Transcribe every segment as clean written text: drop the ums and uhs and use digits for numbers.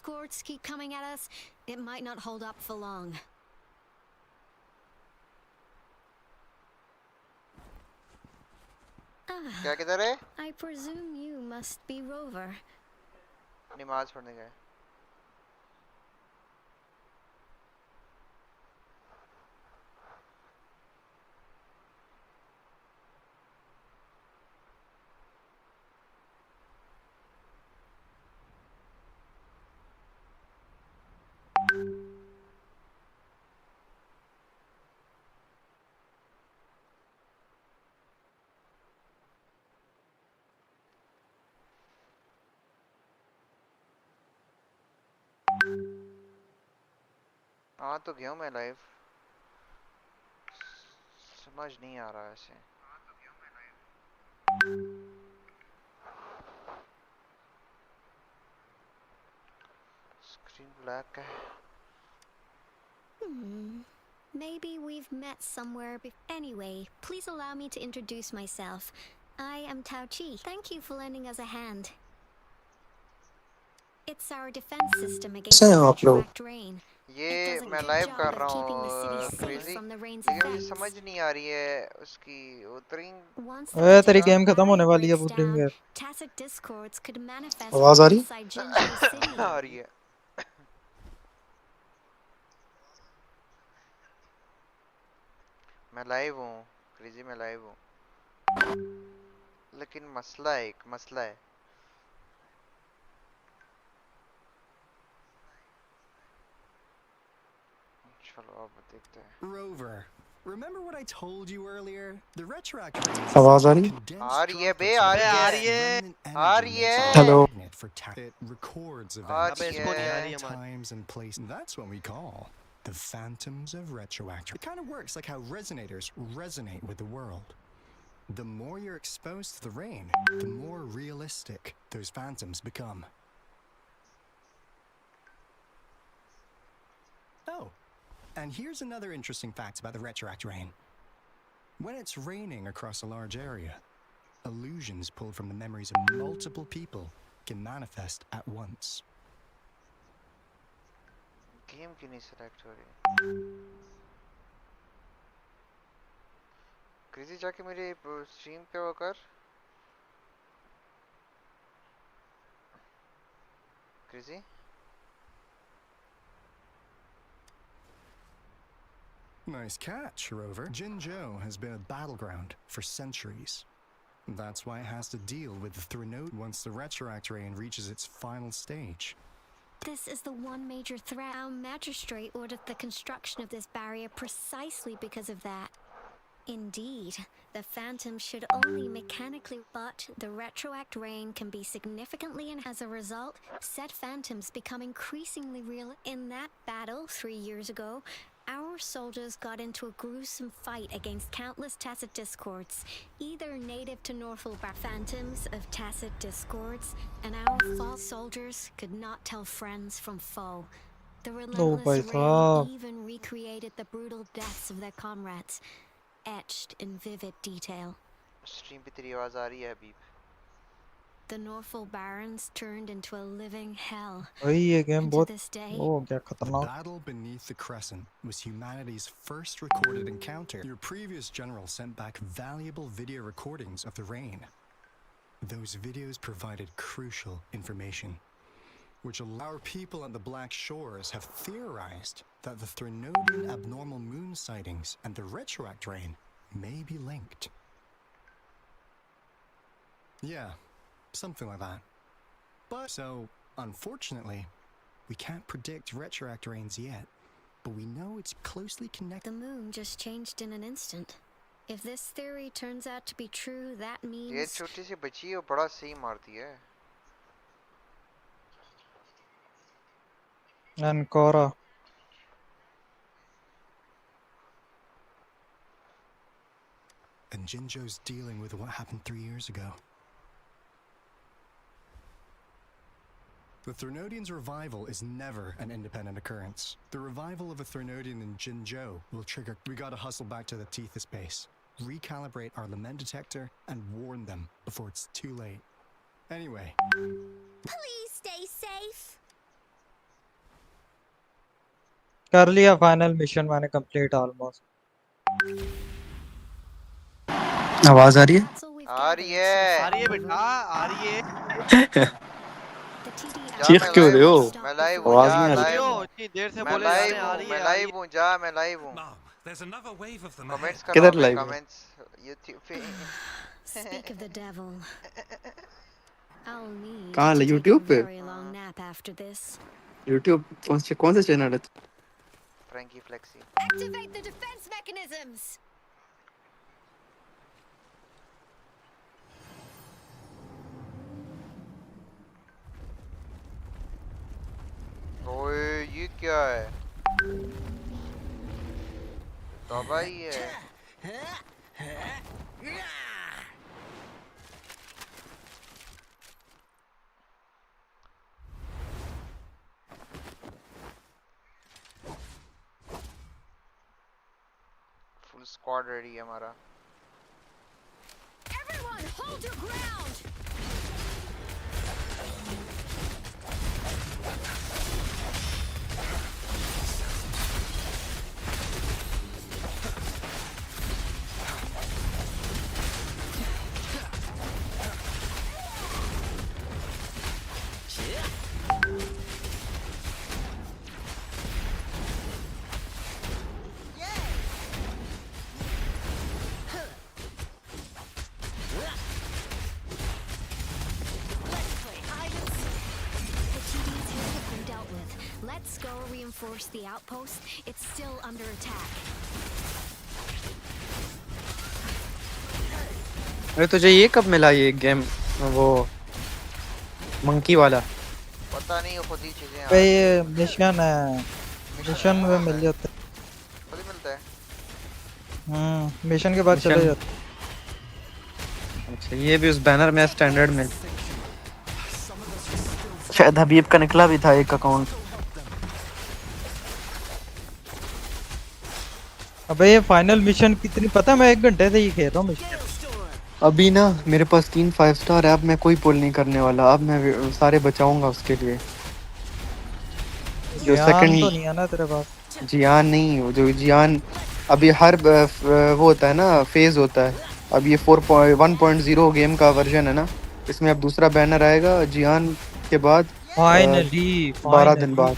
discords keep coming at us, it might not hold up for long. क्या किधर है? I presume you must be Rover. नमाज पढ़ने गए. हाँ तो गया हूँ मैं लाइव. समझ नहीं आ रहा ऐसे. स्क्रीन ब्लैक है. Maybe we've met somewhere anyway, please allow me to introduce myself. I am Tao Chi. Thank you for lending us a hand. It's our defense system against retroact rain. ये मैं live कर रहा हूँ crazy, लेकिन मुझे समझ नहीं आ रही है उसकी wuthering. ओए तेरी गेम खत्म होने वाली है wuthering है. आवाज आ रही? आ रही है. मैं लाइव हूँ क्रेजी, मैं लाइव हूँ, लेकिन मसला है. चलो अब देखते हैं. Rover, remember what I told you earlier? The retroact आवाज आ रही? आ रही है बे, आ रही है. Hello. It records events, times and places. That's what we call the phantoms of retroact. It kind of works like how resonators resonate with the world. The more you're exposed to the rain, the more realistic those phantoms become. Oh, and here's another interesting fact about the retroact rain. When it's raining across a large area, illusions pulled from the memories of multiple people can manifest at once. Game क्यों नहीं select हो रही? Crazy जाके मेरे stream पे वो कर. Crazy Nice catch, Rover. Jinzhou has been a battleground for centuries. That's why it has to deal with the Threnode once the retroact rain reaches its final stage. This is the one major threat. Our magistrate ordered the construction of this barrier precisely because of that. Indeed, the phantom should only mechanically, but the retroact rain can be significantly, and as a result, said phantoms become increasingly real. In that battle 3 years ago, our soldiers got into a gruesome fight against countless Tacit discords, either native to Norfolk phantoms of Tacit discords, and our false soldiers could not tell friends from foe. The relentless rain even recreated the brutal deaths of their comrades, etched in vivid detail. Stream पे तेरी आवाज आ रही है अभी. The Norfolk Barrens turned into a living hell. ये game And बहुत to this day, क्या खतरनाक. The battle beneath the crescent was humanity's first recorded encounter. Your previous general sent back valuable video recordings of the rain. Those videos provided crucial information, which our people at the Black Shores have theorized that the Threnodian abnormal moon sightings and the retroact rain may be linked. Yeah, something like that. But so, unfortunately, we can't predict retroact rains yet, but we know it's closely connected. The moon just changed in an instant. If this theory turns out to be true, that means ये छोटी सी बच्ची है, बड़ा सही मारती है. Ancora. And Jinzhou's dealing with what happened 3 years ago. The Threnodian's revival is never an independent occurrence. The revival of a Threnodian in Jinzhou will trigger. We gotta hustle back to the Tethys base, recalibrate our lament detector, and warn them before it's too late. Anyway. please stay safe. कर लिया final mission मैंने complete almost. आवाज आ रही है? That's all we've आ रही gathered so है। आ रही है far, बेटा, Rover. आ रही है। The TD जा चीख मैं क्यों लाइव रहे हो? हूँ, मैं लाइव हूँ, आवाज जा नहीं आ क्यों रही। रही लाइव हो? हूँ, इतनी देर से मैं बोले जा रहे लाइव हैं, आ हूँ, रही मैं है, आ रही लाइव है। हूँ, जा मैं लाइव हूँ। Mom, there's another wave of them comments ahead. कर रहा किधर हूँ अभी, लाइव हो? कमेंट्स यूट्यूब पे। Speak of the devil. I'll need कहाँ to है? take a यूट्यूब पे? very long nap after this. YouTube कौन से चैनल है? Frankie Flexi. Activate the defense mechanisms. ओए ये क्या है? तबाही है। फुल स्क्वाड रेडी है हमारा। Everyone, hold your ground. Let's go reinforce the outpost. It's still under attack. अरे तुझे ये कब मिला ये गेम, वो मंकी वाला? पता नहीं, खुद ही चीजें आ पे रही ये है। मिशन है, मिशन में मिल जाते। खुद ही मिलता है। मिशन के बाद चले मिशन? जाते। अच्छा, ये भी उस बैनर में स्टैंडर्ड में शायद हबीब का निकला भी था एक अकाउंट। अबे ये फाइनल मिशन कितनी, पता है मैं 1 घंटे से ही खेल रहा हूँ मिशन। अभी ना मेरे पास 3 5 स्टार है, अब मैं कोई पुल नहीं करने वाला, अब मैं सारे बचाऊंगा उसके लिए। जो ध्यान सेकंड तो नहीं है ना तेरे पास? जियान नहीं, वो जो जियान अभी हर वो होता है ना, फेज होता है। अब ये 4.1.0 गेम का वर्जन है ना, इसमें अब दूसरा बैनर आएगा जियान के बाद। फाइनली 12 दिन फाइनली। बाद,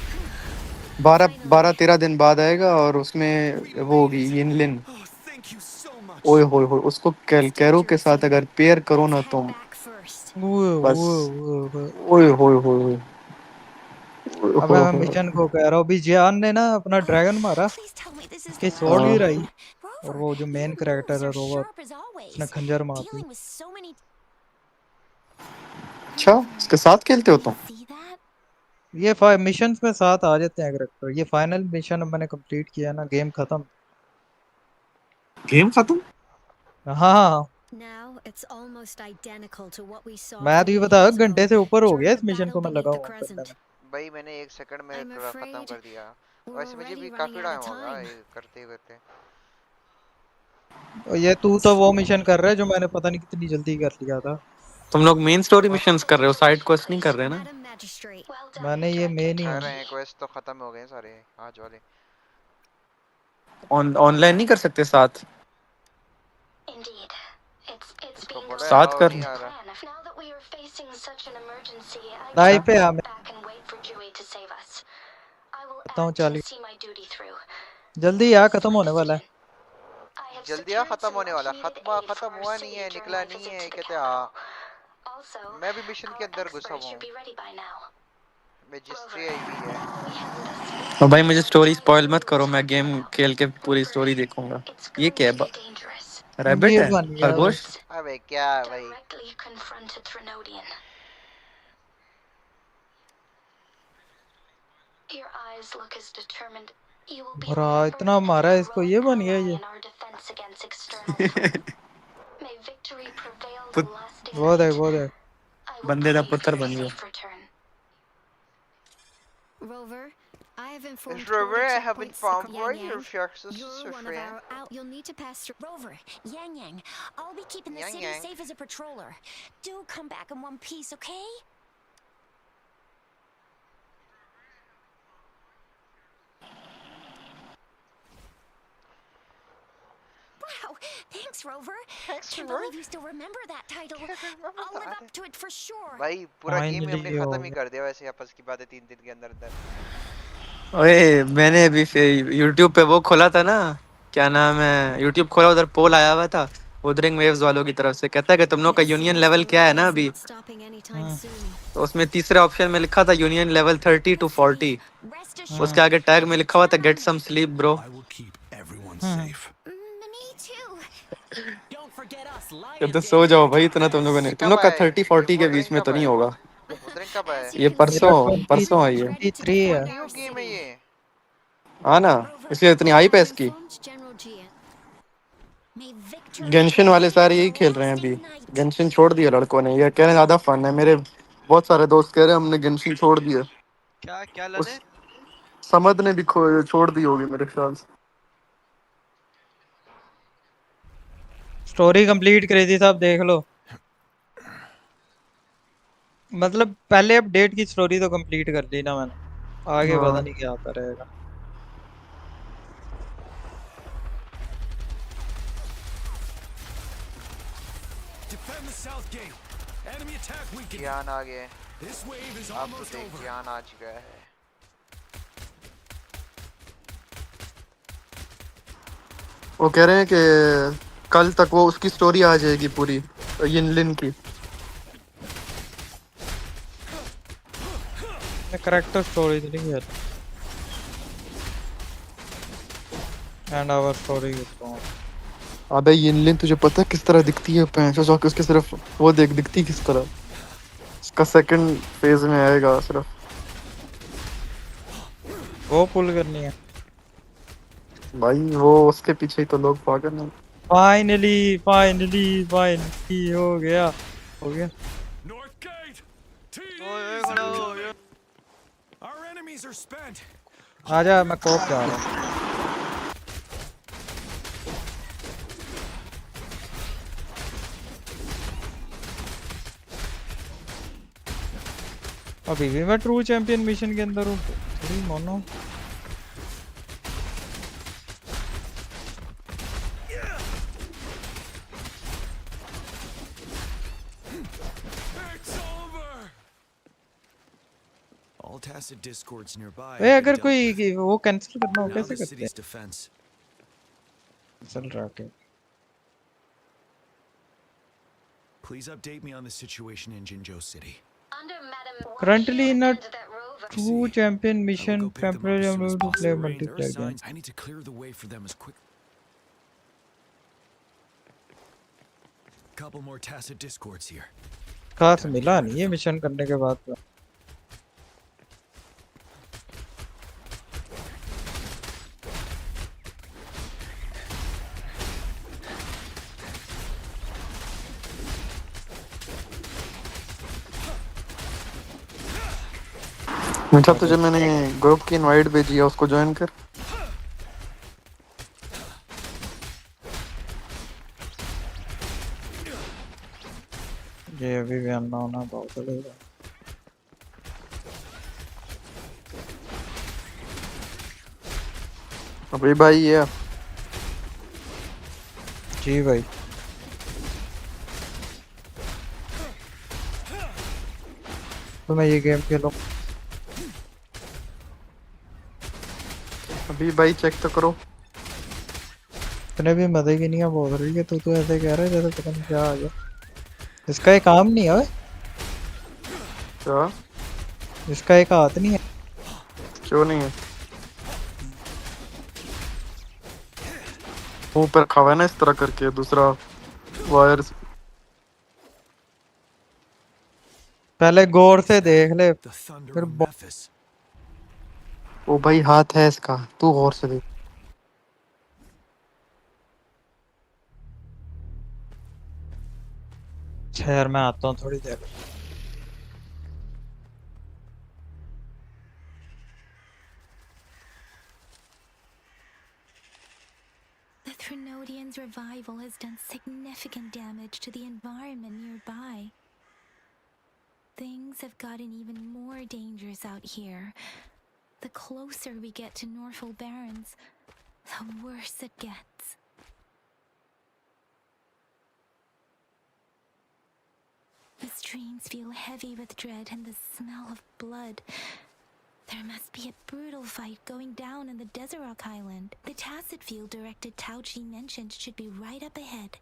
12-13 दिन बाद आएगा, और उसमें वो होगी यिनलिन। Oh, thank you so much. ओए होए होए, उसको कैरो के साथ अगर पेयर करो ना Let's head तुम, back first. बस वो ओए होए होए ओए अब होए मैं होए। मिशन को कह रहा हूँ, अभी जियान ने ना अपना ड्रैगन मारा, Please tell me this is उसकी the स्वॉर्ड last भी हाँ, रही, one. और Rover, वो जो मेन your moves कैरेक्टर है are रोवर, sharp as उसने always. खंजर मार दी। Dealing with so many. अच्छा इसके साथ खेलते हो तुम? See that? ये मिशंस में साथ आ जाते हैं कैरेक्टर। ये फाइनल मिशन मैंने कंप्लीट किया ना, गेम खत्म। गेम खत्म? हाँ, Now it's almost identical to what we saw मैं तो 3 ये बता, years 1 घंटे ago से ऊपर हो during गया the इस मिशन battle को मैं beneath लगा the हुआ करने में। crescent. भाई मैंने 1 सेकंड में I'm पूरा खत्म afraid कर दिया। we're वैसे मुझे already भी running काफी out टाइम of होगा time. ये करते करते। और ये तू तो वो मिशन कर रहा है जो मैंने पता नहीं कितनी जल्दी कर लिया था। तुम लोग मेन स्टोरी मिशंस कर रहे हो, साइड क्वेस्ट नहीं कर रहे ना? Madam Magistrate. Well done, मैंने ये Director मेन ही कर है। रहे हैं, क्वेस्ट तो खत्म हो गए हैं सारे आज वाले। ऑनलाइन नहीं कर सकते साथ? Indeed. It's इसको being बोला going है साथ आओ, कर। नहीं आ रहा। plan. Now that we are facing such an emergency, I अच्छा, लाइव पे can't आ, sit मैं back and wait for Dewey to save us. I will बताता हूँ act and चाली, see my duty through. जल्दी आ, खत्म होने वाला है। I have जल्दी आ, secured खत्म some होने वाला। much-needed खत्म aid खत्म for our हुआ नहीं city है, during निकला my नहीं visit है, to the कहते आ। capital. Also, मैं भी मिशन के our अंदर घुसा experts हुआ should हूँ। be ready by now. Registry Rover, आई हुई है। we have this और भाई मुझे स्टोरी giant स्पॉइल मत world करो, we're मैं talking गेम about. खेल के पूरी Rover, स्टोरी देखूंगा। it's ये going क्या to है? be dangerous. रैबिट ये है? बन गया खरगोश? Let's अबे क्या भाई? directly confront a Trinodian. Your eyes look as determined. You will be भरा remembered इतना as मारा a है इसको, ये heroic बन गया ally ये। in our defense against external threats. May victory prevail the पुत lasting वो देख night. वो देख। I will बंदे दा pray पुत्र for a बन गया। safe return. Rover, I have informed It's Rover, I border haven't checkpoints found across why Yang your Yang. fierce You're one of friend. our out. You'll need to pass through. Rover, Yang Yang, I'll be keeping the Yang city Yang. safe as a patroller. Do come back in one piece, okay? Thanks, Rover. Thanks, Can't Rover. believe you still remember that title. I'll live up to it for sure. भाई पूरा game ही हमने Finally खत्म हो ही गया। कर दिया वैसे आपस की बातें 3 दिन के अंदर अंदर। ओए मैंने अभी फिर यूट्यूब पे वो खोला था ना, क्या नाम है, यूट्यूब खोला, उधर पोल आया हुआ था wuthering waves वालों की तरफ से, कहता है कि तुम लोग का यूनियन लेवल क्या है ना अभी, Stopping anytime soon. तो उसमें तीसरे ऑप्शन में लिखा था यूनियन लेवल 30 to 40, Rest उसके assured. आगे टैग में लिखा हुआ था get some sleep bro. I will keep everyone safe. Me too. Don't forget us, ये Lion तो सो जाओ भाई Danger. इतना तुम लोगों ने, ये तुम कब लोग का आया 30-40 ये के बीच wuthering में कब तो नहीं आया होगा। wuthering कब आया? As you ये can see, परसों परसों आई Rover's है। ready to 23 है। defend न्यू our गेम है city. ये। हाँ ना, इसलिए इतनी हाइप है इसकी। Informed General Jiyan. May victory Genshin वाले सारे be यही our खेल रहे हैं अभी, lasting night. गेंशिन छोड़ दिया लड़कों ने, ये कह रहे हैं ज्यादा फन है, मेरे बहुत सारे दोस्त कह रहे हैं हमने गेंशिन छोड़ दिया। क्या क्या उस लदे? समद ने भी छोड़ दी होगी मेरे ख्याल से। स्टोरी कंप्लीट करी थी साहब, देख लो। मतलब पहले अपडेट की स्टोरी तो कंप्लीट कर ली ना मैंने, आगे पता हाँ नहीं क्या आता रहेगा। Defend the south gate. Enemy attack weakened. जियान आ गया है। This wave is आप तो almost देख over. जियान आ चुका है। वो कह रहे हैं कि कल तक वो उसकी स्टोरी आ जाएगी पूरी, यिनलिन की। मैं करेक्टर स्टोरी तो नहीं है, एंड आवर स्टोरी को। अबे यिनलिन तुझे पता है किस तरह दिखती है? पैंसो जाके उसके सिर्फ वो देख दिखती किस तरह, इसका सेकंड फेज में आएगा सिर्फ। वो पुल करनी है भाई वो उसके पीछे ही तो लोग पागल हैं। फाइनली फाइनली फाइनली हो गया, हो गया। North gate. ओए खड़ा हो यार। Our enemies are spent. आजा, मैं कोप जा रहा हूँ। अभी भी मैं ट्रू चैंपियन मिशन के अंदर हूँ, थोड़ी mono. It's over. All tacit discords nearby. Way have been अगर dealt कोई with. वो कैंसिल करना हो Now कैसे the करते city's हैं? defense. चल रहा है। Please update me on the situation in Jinzhou City. Currently in a See, true champion I will mission, go pick them up temporary as soon as unable to play possible. There are multiplayer game. signs. I need to clear the way for them as quick. Couple more tacit discords here. खास मिला नहीं ये mission करने के बाद तो। अच्छा तुझे मैंने ग्रुप की इनवाइट भेजी है, उसको ज्वाइन कर। ये अभी भी आना होना बहुत चलेगा। अभी भाई ये जी भाई, तो मैं ये गेम खेलूं। अभी भाई चेक तो करो। तूने भी मजे की नहीं बोल रही है, तू तो ऐसे कह रहा है जैसे पता नहीं क्या आ गया। इसका एक काम नहीं है ओए, क्या? इसका एक हाथ नहीं है। क्यों नहीं है? मुंह पर रखा हुआ है ना इस तरह करके, दूसरा वायर। पहले गौर से देख ले, The thunder फिर of Memphis. ओ भाई हाथ है इसका, तू गौर से देख। यार मैं आता हूँ थोड़ी देर। The Trinodian's revival has done significant damage to the environment nearby. Things have gotten even more dangerous out here. The closer we get to Norfolk Barrens, the worse it gets. The streams feel heavy with dread and the smell of blood. There must be a brutal fight going down in the Desert Rock Island. The tacit field directed Tao Chi mentioned should be right up ahead.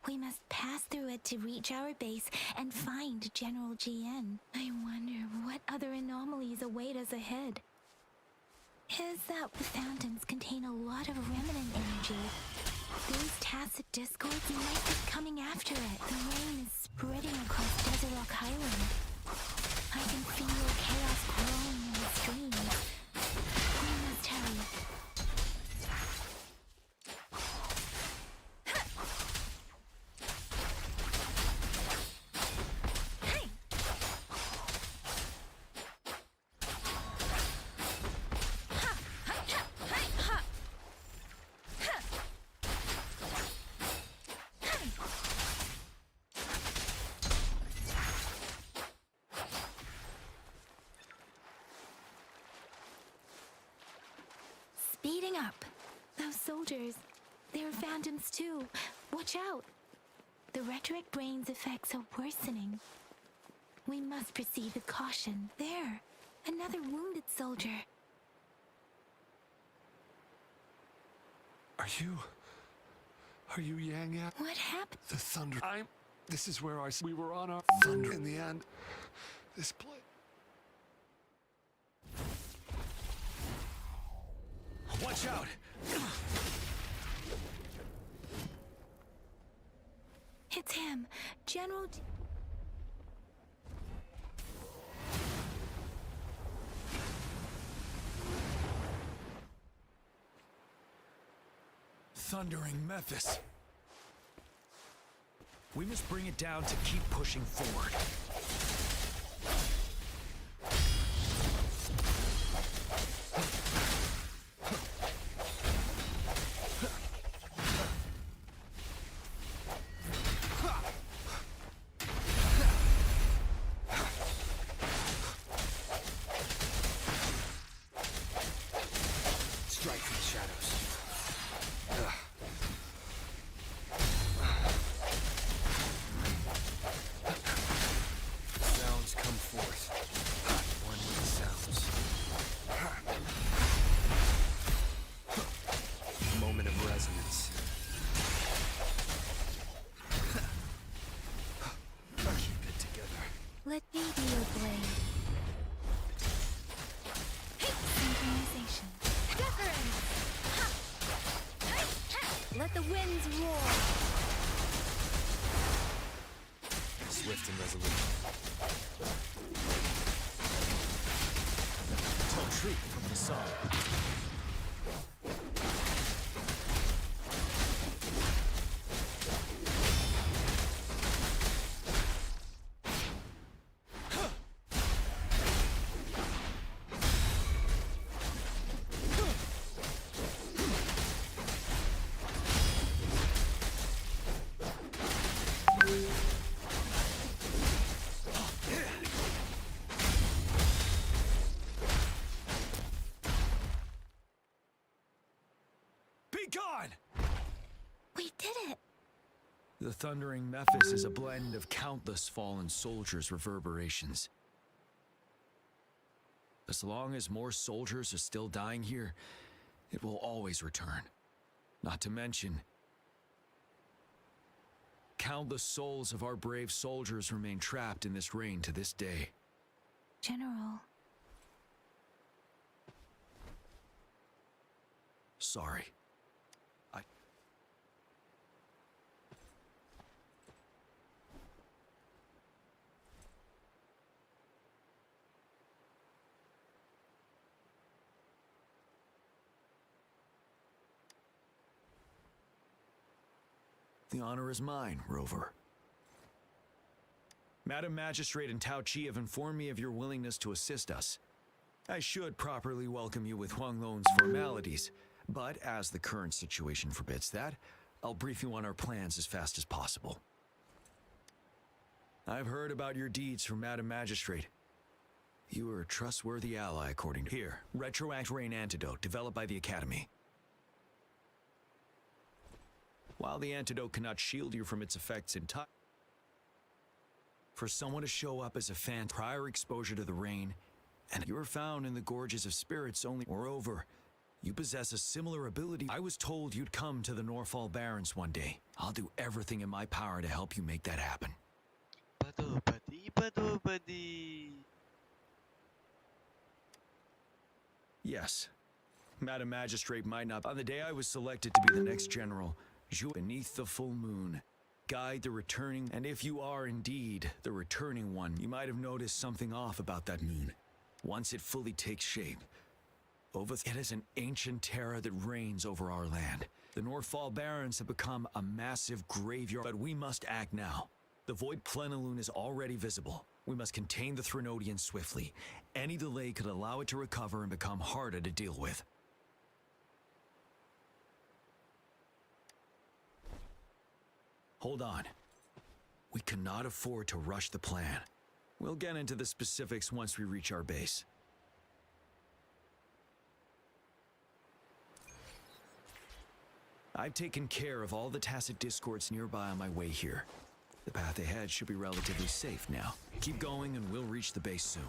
We must pass through it to reach our base and find General GN. I wonder what other anomalies await us ahead. Is that the phantoms contain a lot of remnant energy? Those tacit discords might be coming after it. The rain is spreading across Desert Rock Island. I can feel chaos growing in the streams. We must hurry. Speeding up. Those soldiers, they're phantoms too. Watch out. The rhetoric brain's effects are worsening. We must proceed with caution. There, another wounded soldier. Are you Yang? What happened? The thunder. This is where we were on our thunder in the end. This place. Watch out! It's him, General. Thundering Memphis. We must bring it down to keep pushing forward. Strike from the shadows. Sounds come forth. One with sounds. Moment of resonance. Keep it together. Let me be your blade. Synchronization. Deference! Let the winds roar. Swift and resolute. Don't treat from the sun. Gone! We did it! The thundering Memphis is a blend of countless fallen soldiers' reverberations. As long as more soldiers are still dying here, it will always return. Not to mention, countless souls of our brave soldiers remain trapped in this rain to this day. General. Sorry. The honor is mine, Rover. Madam Magistrate and Tao Chi have informed me of your willingness to assist us. I should properly welcome you with Huang Lon's formalities, but as the current situation forbids that, I'll brief you on our plans as fast as possible. I've heard about your deeds from Madam Magistrate. You are a trustworthy ally, according to here. Retroact Rain Antidote, developed by the Academy. While the antidote cannot shield you from its effects entirely, For someone to show up as a fan, prior exposure to the rain, and you were found in the gorges of spirits only. Moreover, you possess a similar ability. I was told you'd come to the Norfall Barrens one day. I'll do everything in my power to help you make that happen. Buddy. Yes. Madam Magistrate might not. On the day I was selected to be the next general, beneath the full moon, guide the returning, and if you are indeed the returning one, you might have noticed something off about that moon. Once it fully takes shape, it is an ancient terror that reigns over our land. The Norfall Barrens have become a massive graveyard, but we must act now. The void plenilune is already visible. We must contain the Threnodian swiftly. Any delay could allow it to recover and become harder to deal with. Hold on. We cannot afford to rush the plan. We'll get into the specifics once we reach our base. I've taken care of all the tacit discords nearby on my way here. The path ahead should be relatively safe now. Keep going and we'll reach the base soon.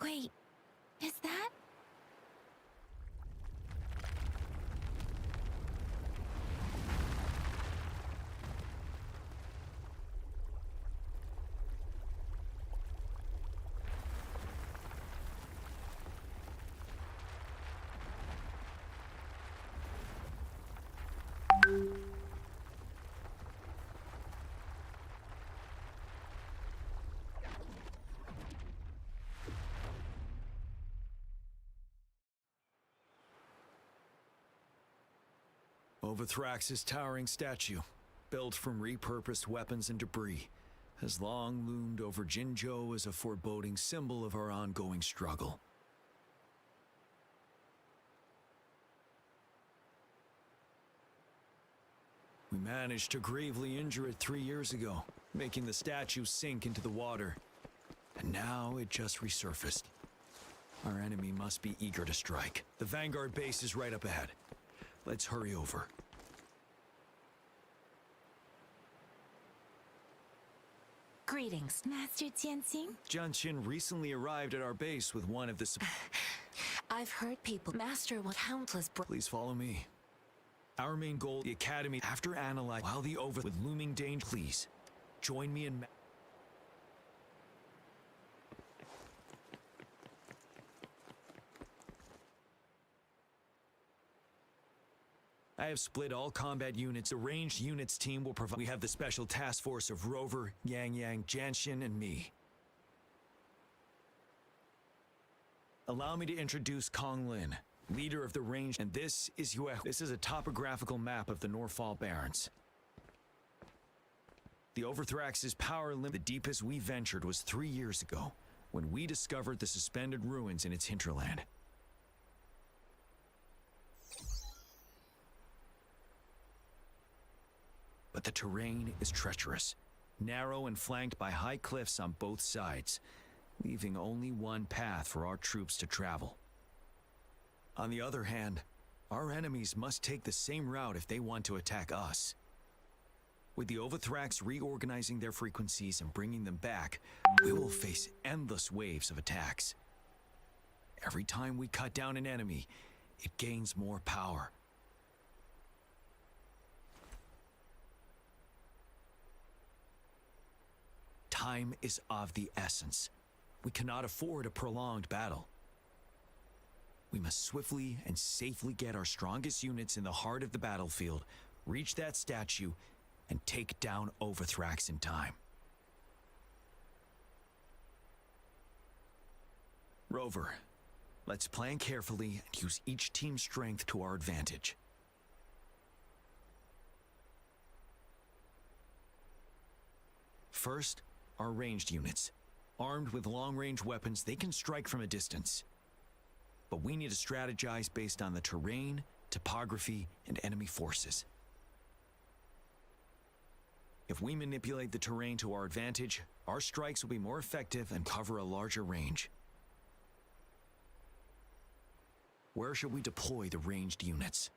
Wait, is that? Overthrax's towering statue, built from repurposed weapons and debris, has long loomed over Jinzhou as a foreboding symbol of our ongoing struggle. We managed to gravely injure it 3 years ago, making the statue sink into the water. And now it just resurfaced. Our enemy must be eager to strike. The Vanguard base is right up ahead. Let's hurry over. Greetings, Master Jianxing. Jianqin recently arrived at our base with one of the... I've heard people master with countless. Please follow me. Our main goal, the Academy, after analyze while the over with looming danger. Please, join me in... I have split all combat units. The ranged units team will provide. We have the special task force of Rover, Yang, Jianxin, and me. Allow me to introduce Kong Lin, leader of the range, and this is Yue. This is a topographical map of the Norfall Barrens. The Overthrax's power limit, the deepest we ventured was 3 years ago, when we discovered the suspended ruins in its hinterland. But the terrain is treacherous, narrow and flanked by high cliffs on both sides, leaving only one path for our troops to travel. On the other hand, our enemies must take the same route if they want to attack us. With the Overthrax reorganizing their frequencies and bringing them back, we will face endless waves of attacks. Every time we cut down an enemy, it gains more power. Time is of the essence. We cannot afford a prolonged battle. We must swiftly and safely get our strongest units in the heart of the battlefield, reach that statue, and take down Overthrax in time. Rover, Let's plan carefully and use each team's strength to our advantage. First, our ranged units. Armed with long-range weapons, they can strike from a distance. But we need to strategize based on the terrain, topography, and enemy forces. If we manipulate the terrain to our advantage, our strikes will be more effective and cover a larger range. Where should we deploy the ranged units?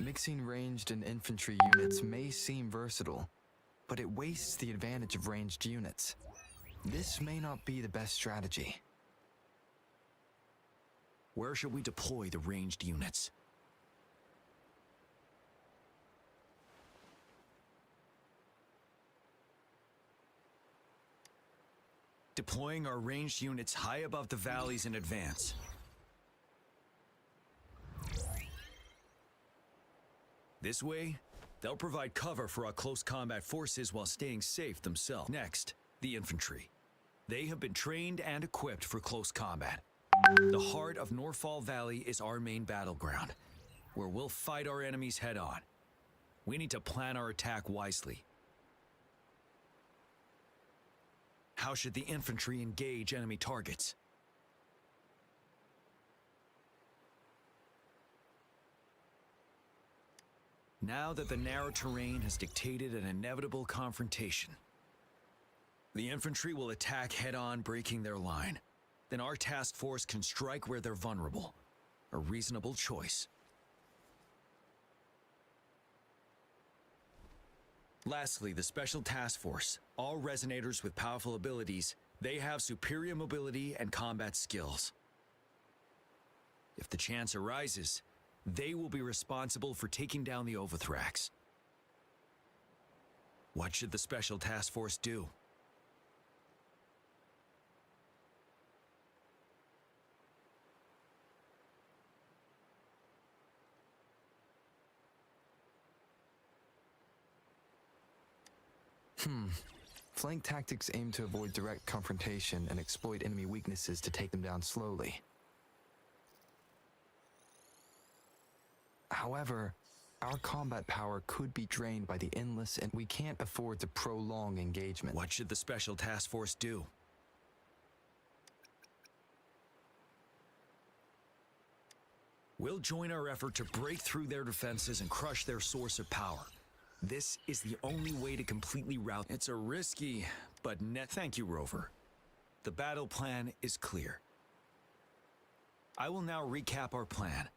Mixing ranged and infantry units may seem versatile, but it wastes the advantage of ranged units. This may not be the best strategy. Where should we deploy the ranged units? Deploying our ranged units high above the valleys in advance. This way, they'll provide cover for our close combat forces while staying safe themselves. Next, the infantry. They have been trained and equipped for close combat. The heart of Norfall Valley is our main battleground, where we'll fight our enemies head-on. We need to plan our attack wisely. How should the infantry engage enemy targets? Now that the narrow terrain has dictated an inevitable confrontation, the infantry will attack head-on, breaking their line. Then our task force can strike where they're vulnerable. A reasonable choice. Lastly, the Special Task Force. All resonators with powerful abilities, they have superior mobility and combat skills. If the chance arises, they will be responsible for taking down the Overthrax. What should the Special Task Force do? Flank tactics aim to avoid direct confrontation and exploit enemy weaknesses to take them down slowly. However, our combat power could be drained by the endless, and we can't afford to prolong engagement. What should the Special Task Force do? We'll join our effort to break through their defenses and crush their source of power. This is the only way to completely rout. It's a risky, but net. Thank you, Rover. The battle plan is clear. I will now recap our plan.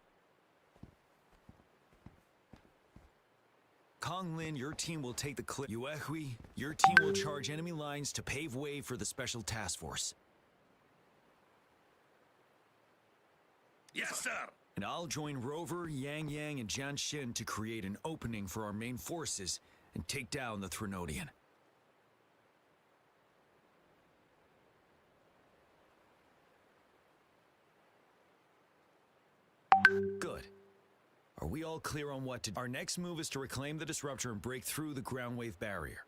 Kong Lin, your team will take the cliff. Yuehui, your team will charge enemy lines to pave way for the Special Task Force. Yes, sir. And I'll join Rover, Yang Yang, and Jian Xin to create an opening for our main forces and take down the Threnodian. Good. Are we all clear on what to do? Our next move is to reclaim the disruptor and break through the ground wave barrier.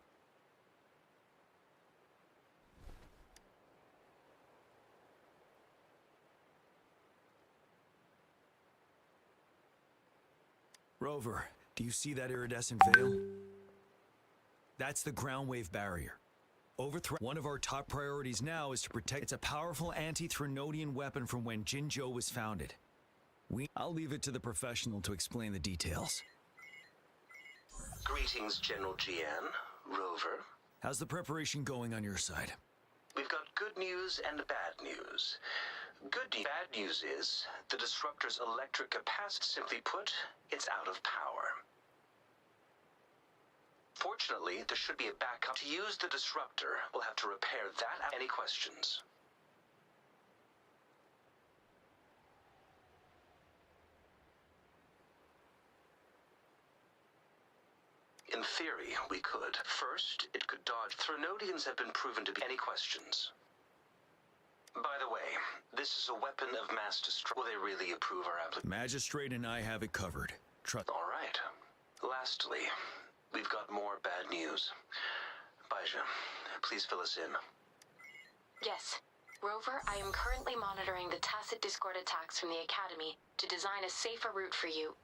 Rover, do you see that iridescent veil? That's the ground wave barrier. Overthrow. One of our top priorities now is to protect. It's a powerful anti-Threnodian weapon from when Jinzhou was founded. I'll leave it to the professional to explain the details. Greetings, General Jiyan, Rover. How's the preparation going on your side? We've got good news and bad news. Bad news is the disruptor's electric capacity, simply put, it's out of power. Fortunately, there should be a backup. To use the disruptor, we'll have to repair that. Any questions? In theory, we could. First, it could dodge. Threnodians have been proven to be. Any questions? By the way, this is a weapon of mass destruction. Will they really approve our application? Magistrate and I have it covered. Trust. All right. Lastly, we've got more bad news. Baija, please fill us in. Yes. Rover, I am currently monitoring the tacit Discord attacks from the Academy to design a safer route for you.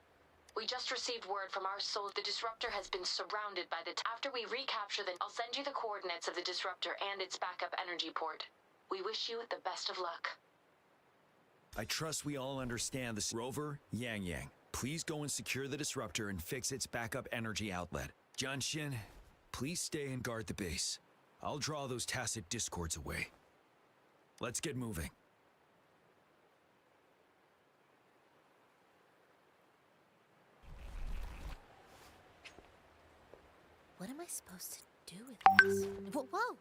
We just received word from our soul the disruptor has been surrounded by the... After we recapture I'll send you the coordinates of the disruptor and its backup energy port. We wish you the best of luck. I trust we all understand this. Rover, Yang Yang, please go and secure the disruptor and fix its backup energy outlet. Jian Xin, please stay and guard the base. I'll draw those tacit discords away. Let's get moving. What am I supposed to do with this? Whoa!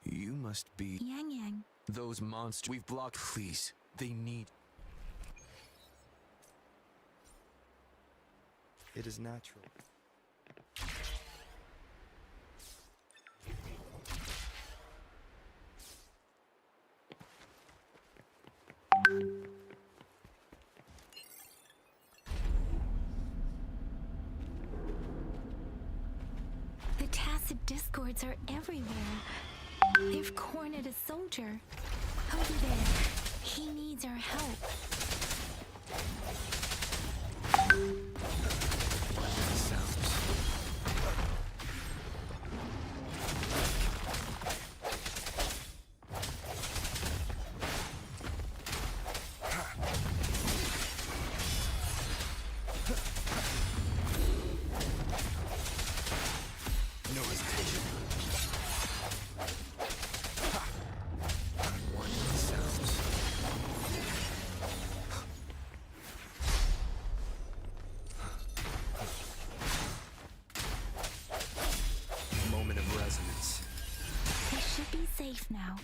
You must be... Yang Yang. Those monsters we've blocked. Please, they need... It is natural. The tacit discords are everywhere. They've cornered a soldier. Over there. He needs our help. No hesitation. Safe now.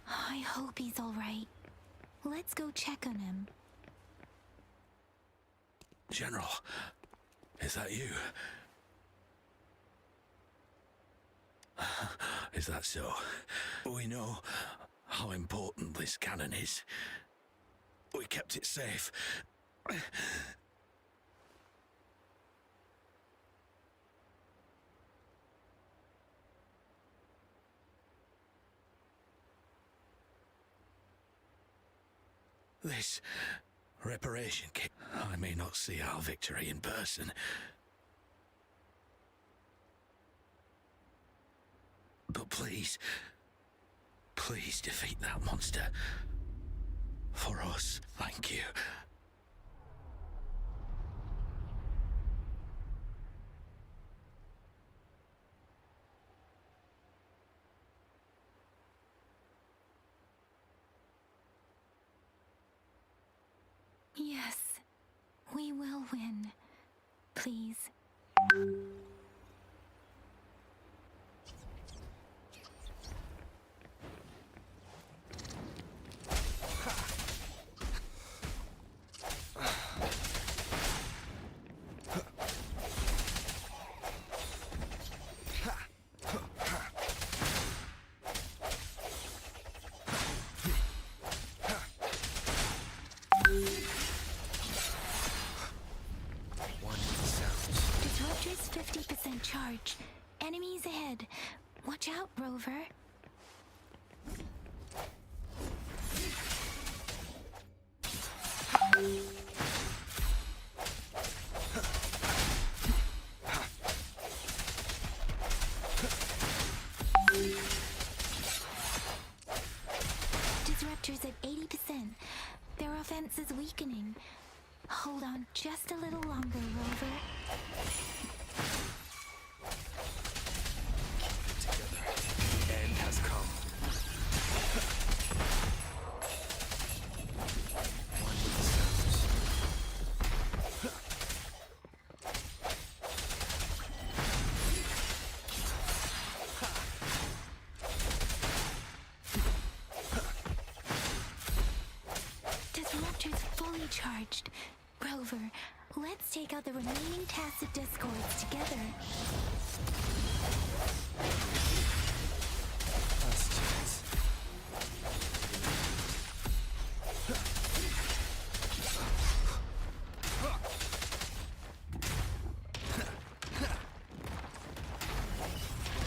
I hope he's all right. Let's go check on him. General, is that you? Is that so? We know how important this cannon is. We kept it safe. This reparation kit. I may not see our victory in person, but please defeat that monster. For us, thank you. Yes, we will win. Please. Disruptor's 50% charge. Enemies ahead. Watch out, Rover. Disruptor's at 80%. Their offense is weakening. Hold on just a little longer, Rover. The end has come. One with the sounds. Disruptor's fully charged. Rover, let's take out the remaining tacit discords together. Last chance.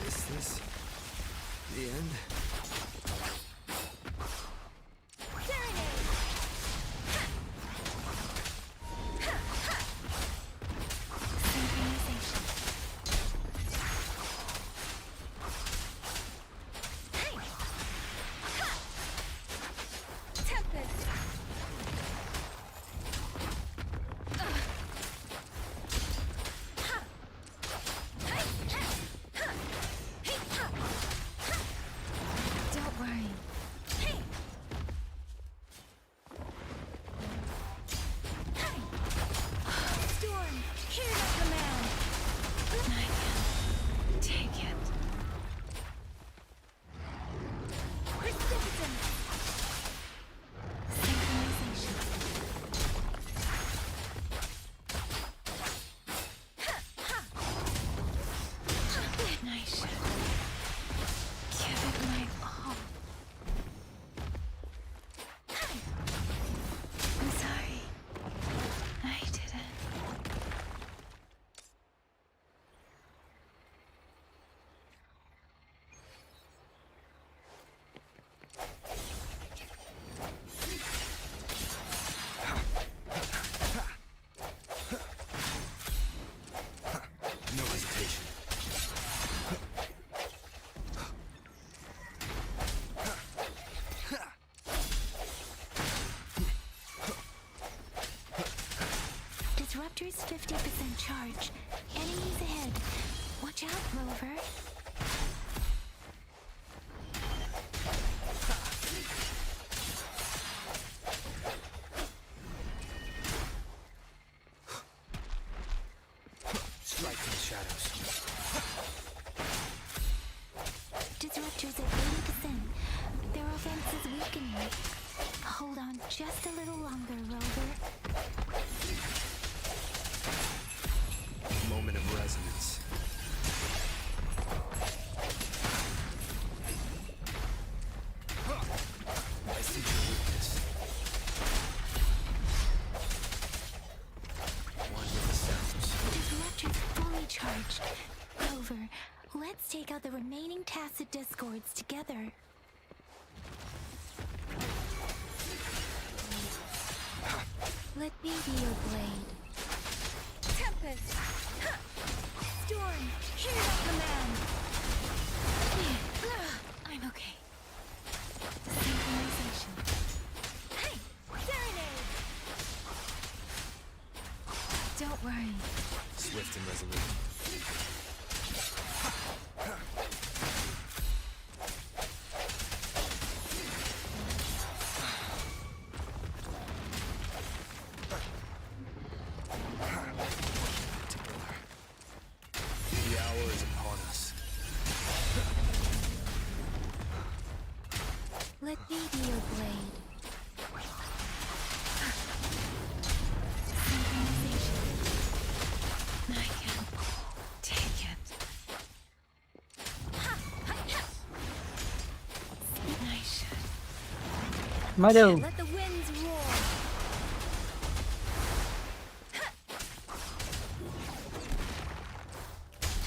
Is this the end? Don't worry. Storm, hear the command. I can take it. Precipitant. Synchronization. Nice. Give it my all. I'm sorry. I didn't. No hesitation. Disruptor's 50% charge. Enemies ahead. Watch out, Rover. Strike in the shadows. Disruptor's at 80%. Their offense is weakening. Hold on just a little longer, Rover. Moment of resonance. I see your weakness. One with the sounds. Disruptor's fully charged. Rover, let's take out the remaining tacit discords together. Let me be your blade. Tempest! Storm! Hear my command! I'm okay. Synchronization. Hey! Serenade! Don't worry. Swift and resolute. The hour is upon us. Let me be your blade. Synchronization. I can take it. I should. Madhu. Let the winds roar.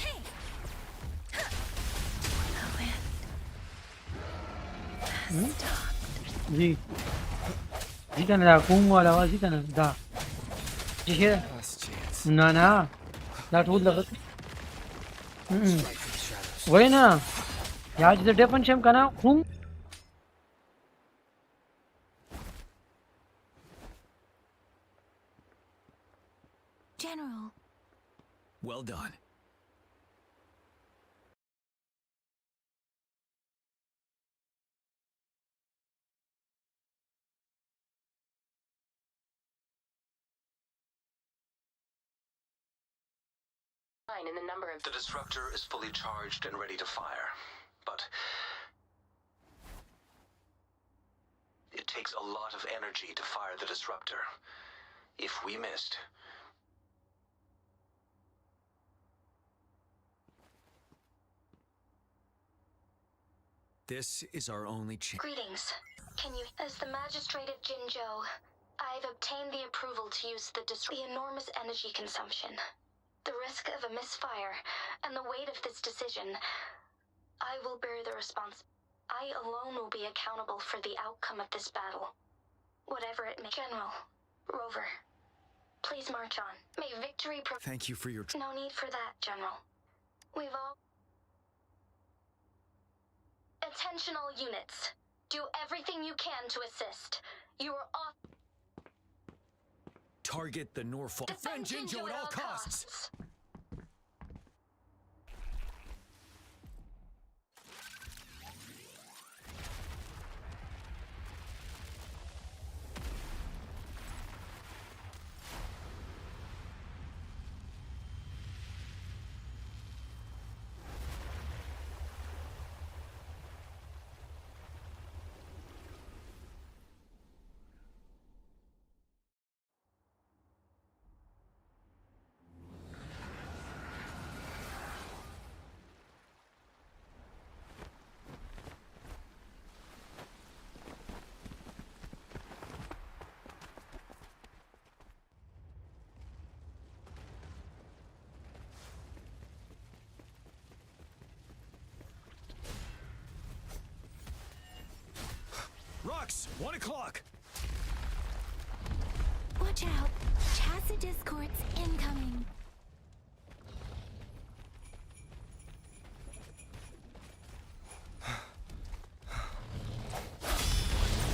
Hey. The wind. Ji ji kan da kun wala wa ji kan da ji he na na da tul da وين يا جد دفن شم كنا هم General. Well done. In the number of the disruptor is fully charged and ready to fire, but it takes a lot of energy to fire the disruptor. If we missed, This is our only chance. Greetings. Can you, as the magistrate of Jinzhou, I've obtained the approval to use the enormous energy consumption, the risk of a misfire, and the weight of this decision. I will bear the I alone will be accountable for the outcome of this battle, whatever it may. General, Rover, please march on. May victory Thank you for your... No need for that, General. We've all... Attention all units. Do everything you can to assist. You are off... Target the Norfolk. Defend Jinzhou at all costs. Rocks, 1 o'clock. Watch out. Chassis discords incoming.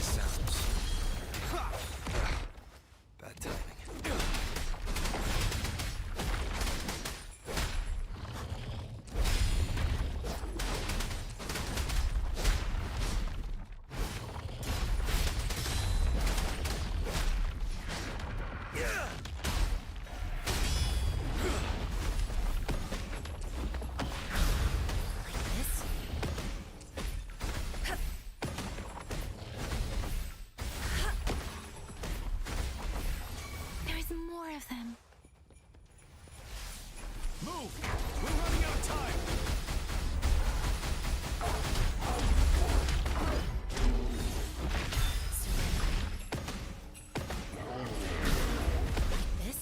Sounds. Bad timing. There's more of them. Move! We're running out of time! This?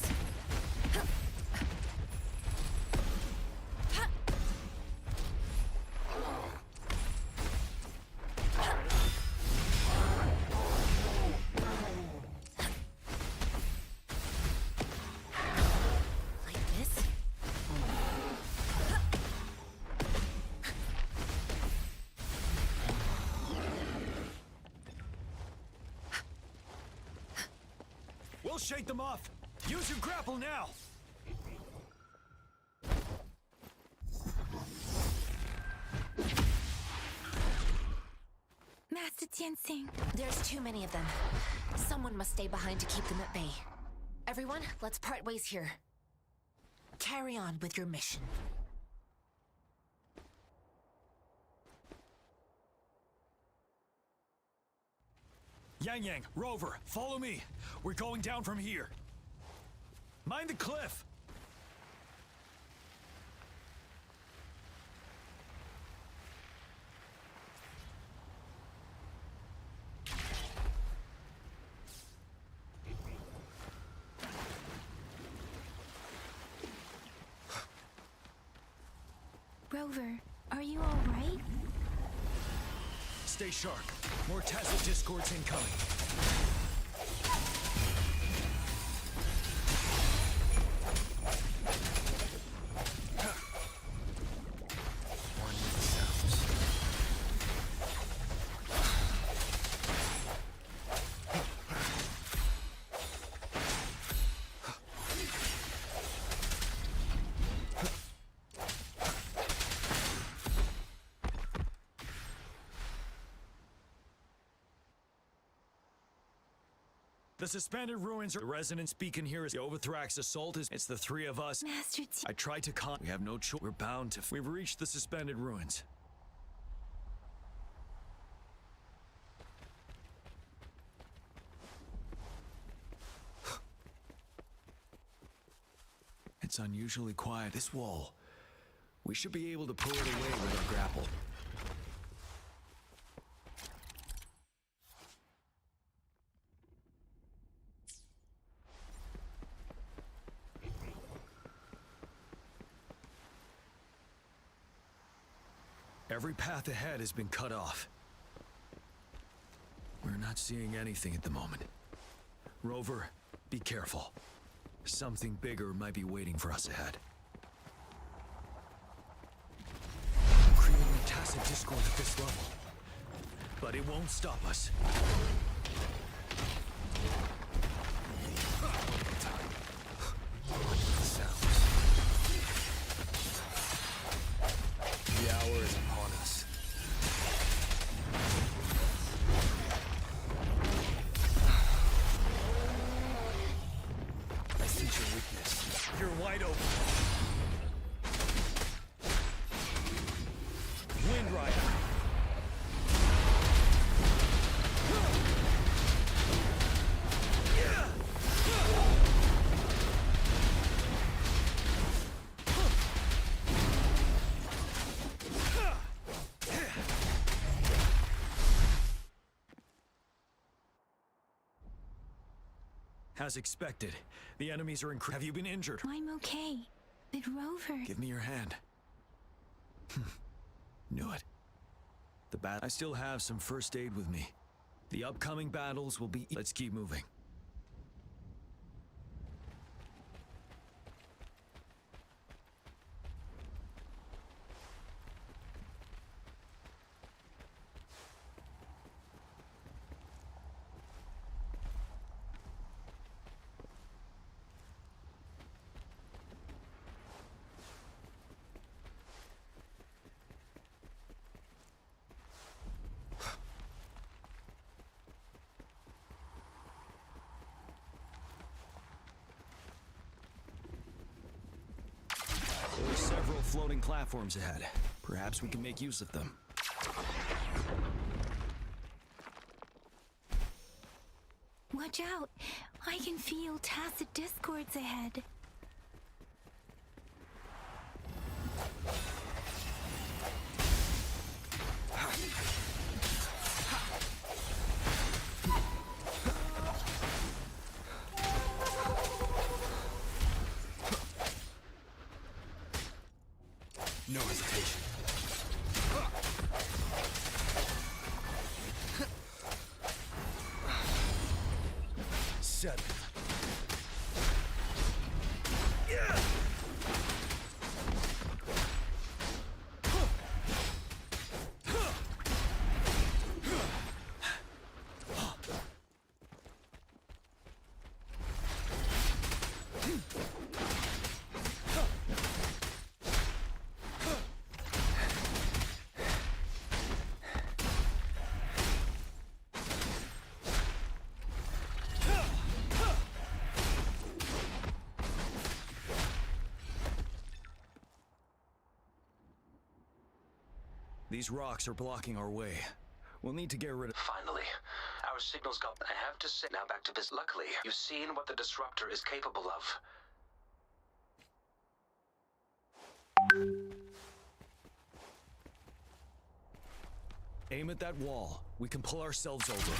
We'll shake them off. Use your grapple now. Master Tianxing. There's too many of them. Someone must stay behind to keep them at bay. Everyone, let's part ways here. Carry on with your mission. Yang, Rover, follow me. We're going down from here. Mind the cliff. Rover, are you all right? Stay sharp. More tacit discords incoming. The suspended ruins are the resonance beacon here is the Overthrax assault is it's the three of us. Master T. I tried to we have no choice. We're bound to. We've reached the suspended ruins. It's unusually quiet. This wall. We should be able to pull it away with our grapple. Every path ahead has been cut off. We're not seeing anything at the moment. Rover, be careful. Something bigger might be waiting for us ahead. Creating a tacit discord at this level. But it won't stop us. The hour is upon us. I sense your weakness. You're wide open. Wind Rider. As expected, the enemies are Have you been injured? I'm okay. But Rover... Give me your hand. Knew it. I still have some first aid with me. The upcoming battles will be... Let's keep moving. There are several floating platforms ahead. Perhaps we can make use of them. Watch out! I can feel tacit discords ahead. No hesitation. 7. These rocks are blocking our way. We'll need to get rid of... Finally. Our signals got... I have to say, now back to business. Luckily, you've seen what the disruptor is capable of. Aim at that wall. We can pull ourselves over.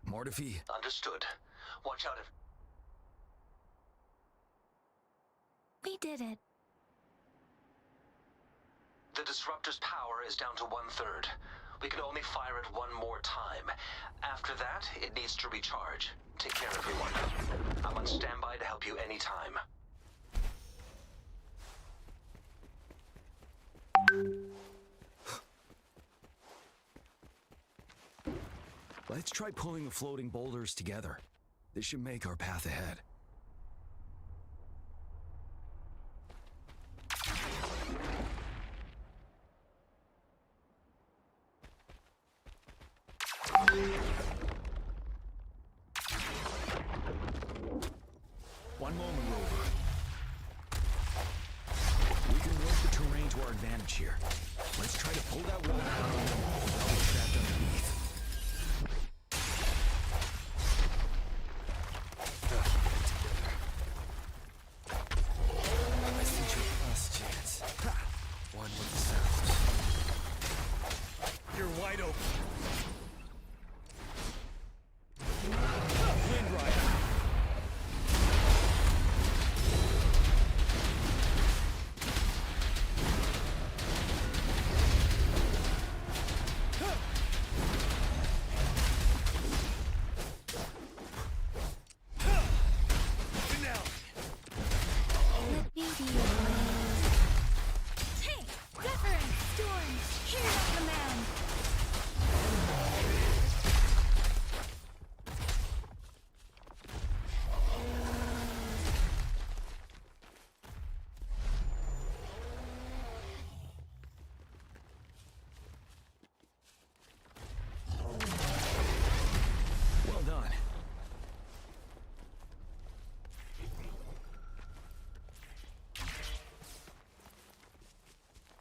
Mortifi. Understood. Watch out if... We did it. The disruptor's power is down to 1/3. We can only fire it one more time. After that, it needs to recharge. Take care, everyone. I'm on standby to help you anytime. Let's try pulling the floating boulders together. This should make our path ahead. One moment, Rover. We can work the terrain to our advantage here. Let's try to pull that wall down without being trapped underneath. I think your last chance. One with the sound. You're wide open. Wind Rider.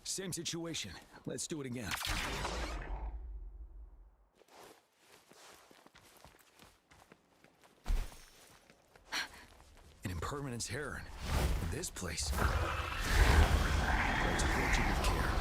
Same situation. Let's do it again. An impermanence heron. This place. Let's approach it with care.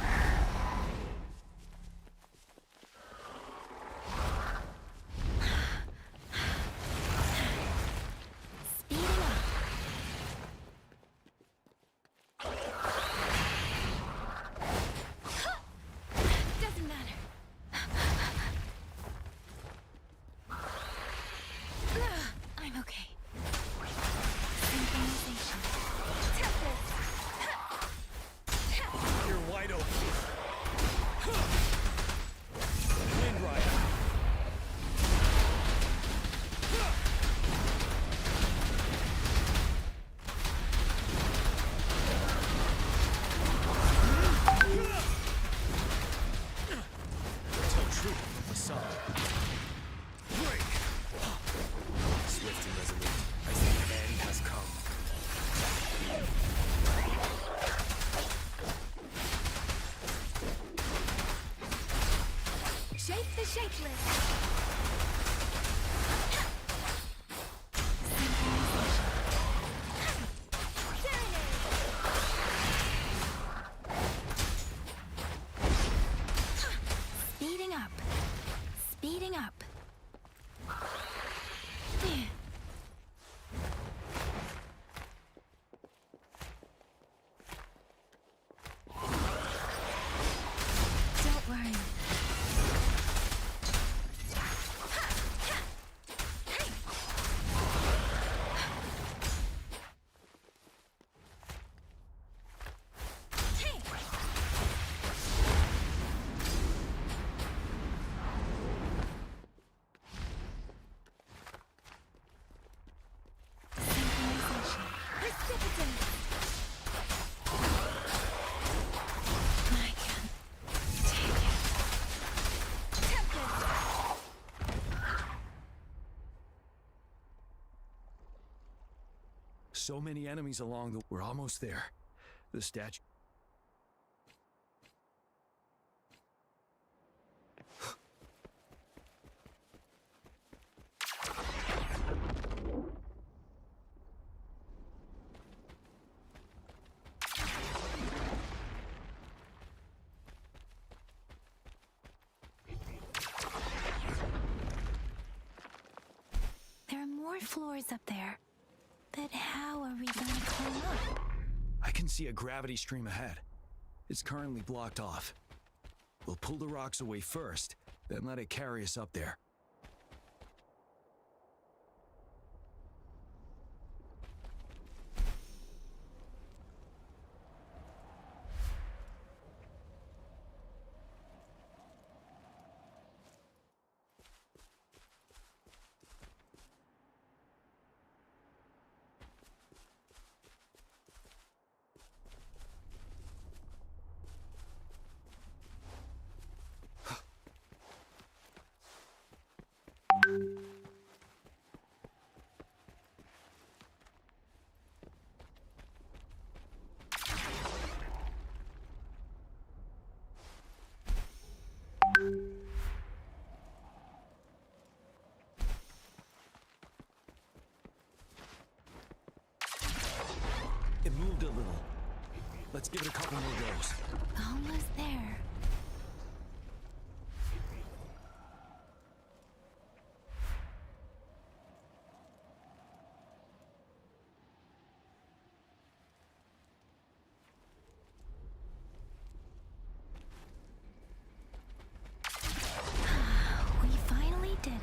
so many enemies along the... We're almost there. The statue... There are more floors up there. But how are we going to climb up? I can see a gravity stream ahead. It's currently blocked off. We'll pull the rocks away first, then let it carry us up there. It moved a little. Let's give it a couple more goes. Almost there. We finally did it.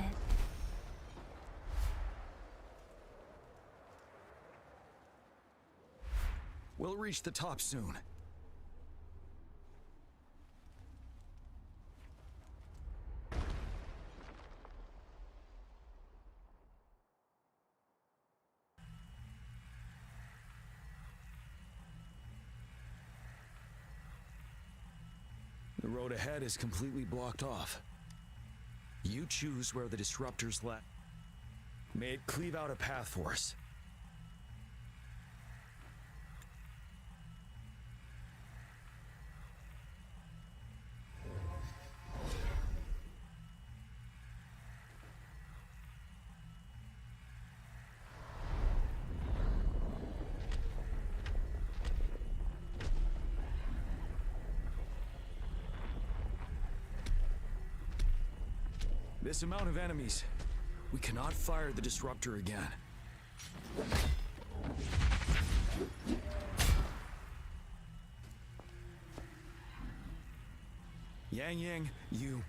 We'll reach the top soon. The road ahead is completely blocked off. You choose where the disruptors led. May it cleave out a path for us. This amount of enemies, we cannot fire the disruptor again. Yang, you...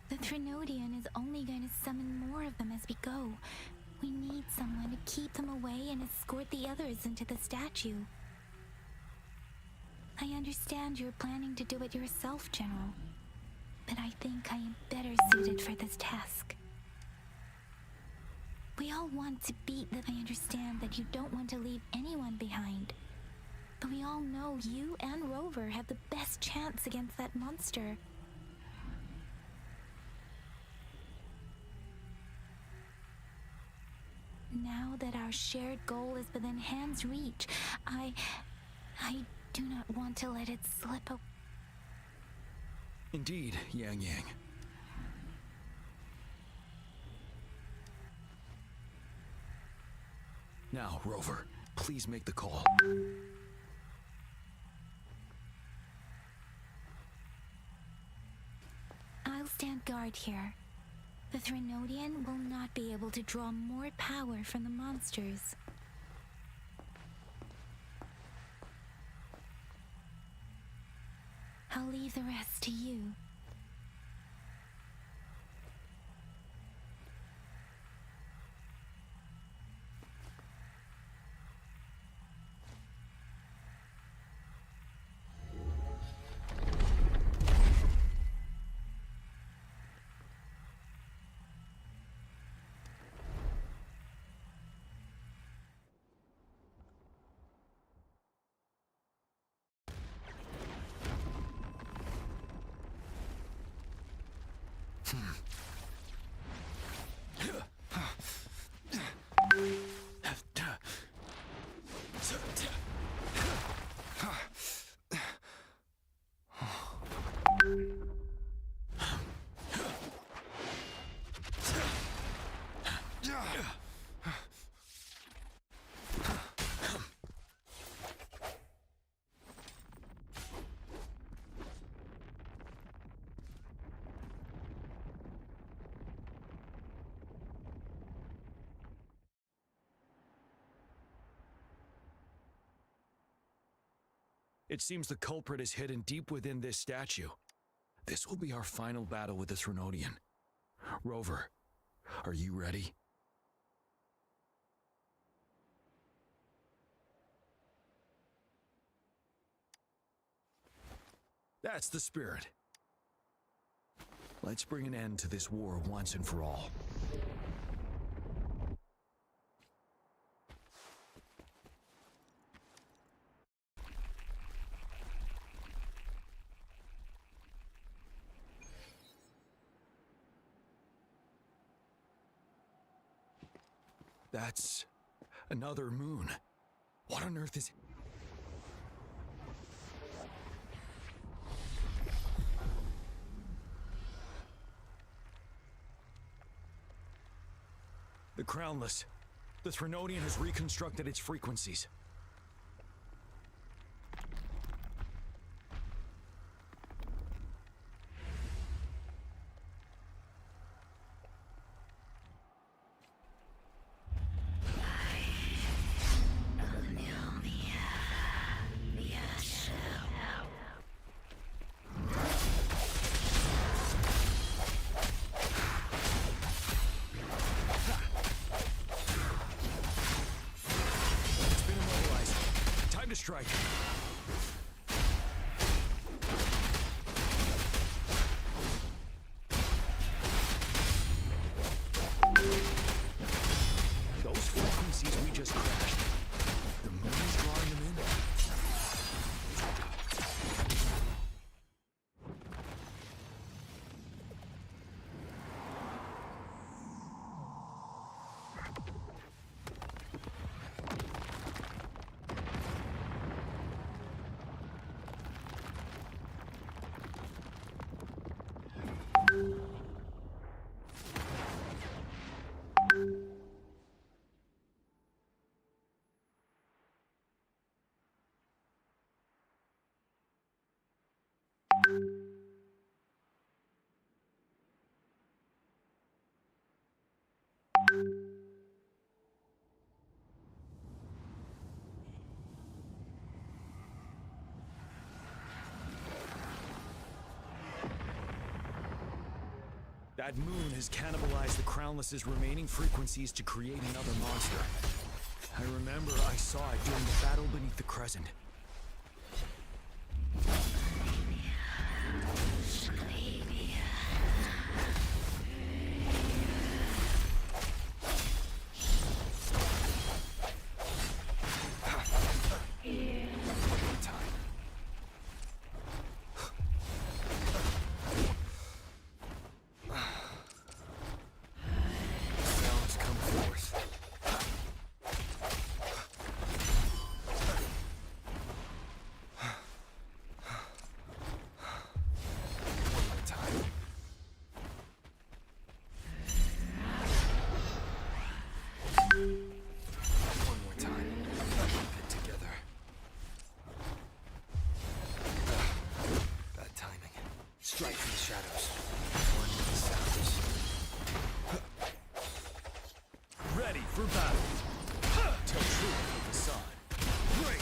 The Threnodian is only going to summon more of them as we go. We need someone to keep them away and escort the others into the statue. I understand you're planning to do it yourself, General. But I think I am better suited for this task. We all want to beat that. I understand that you don't want to leave anyone behind. But we all know you and Rover have the best chance against that monster. Now that our shared goal is within hand's reach, I do not want to let it slip away. Indeed, Yang. Now, Rover, please make the call. I'll stand guard here. The Threnodian will not be able to draw more power from the monsters. I'll leave the rest to you. It seems the culprit is hidden deep within this statue. This will be our final battle with the Threnodian. Rover, are you ready? That's the spirit. Let's bring an end to this war once and for all. That's another moon. What on earth is... The Crownless. The Threnodian has reconstructed its frequencies. Strike. Those frequencies we just crashed, the moon is drawing them in. That moon has cannibalized the Crownless's remaining frequencies to create another monster. I remember I saw it during the battle beneath the Crescent. Strike from the shadows. One with the sounds. Ready for battle. Tell truth with the sun. Break.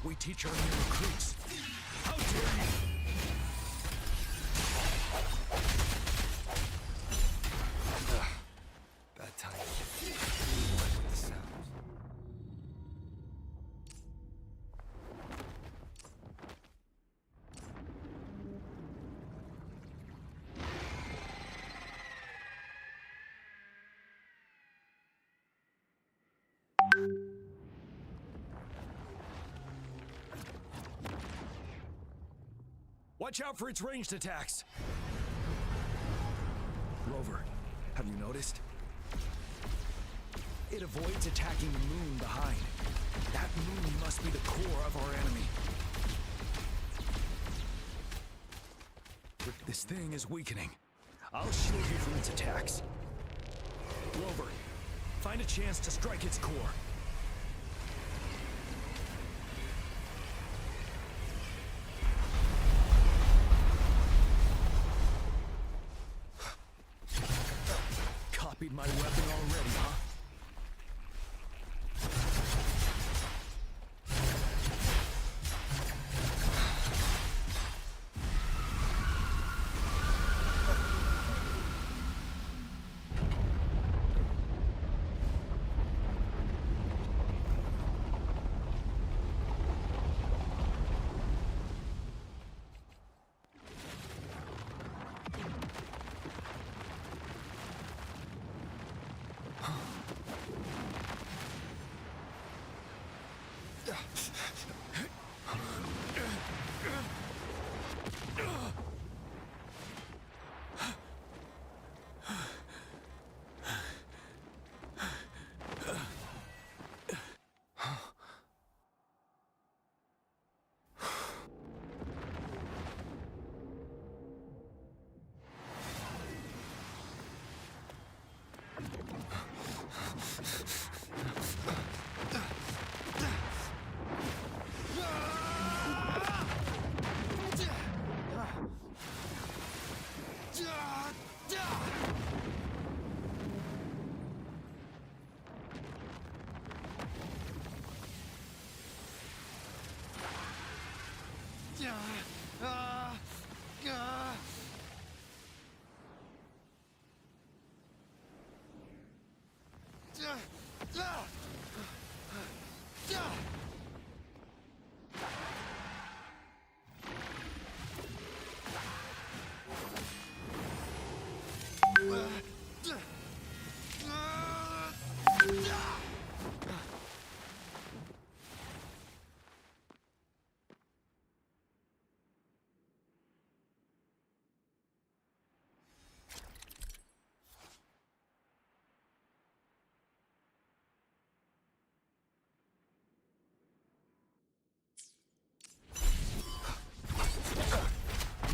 We teach our new recruits. How dare you! Bad time. With the sounds. Watch out for its ranged attacks! Rover, have you noticed? It avoids attacking the moon behind. That moon must be the core of our enemy. This thing is weakening. I'll shield you from its attacks. Rover, find a chance to strike its core. Copied my weapon already, huh?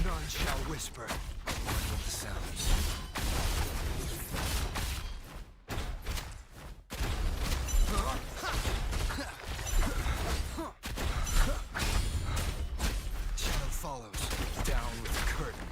None shall whisper with the sounds. Shadow follows, down with the curtain.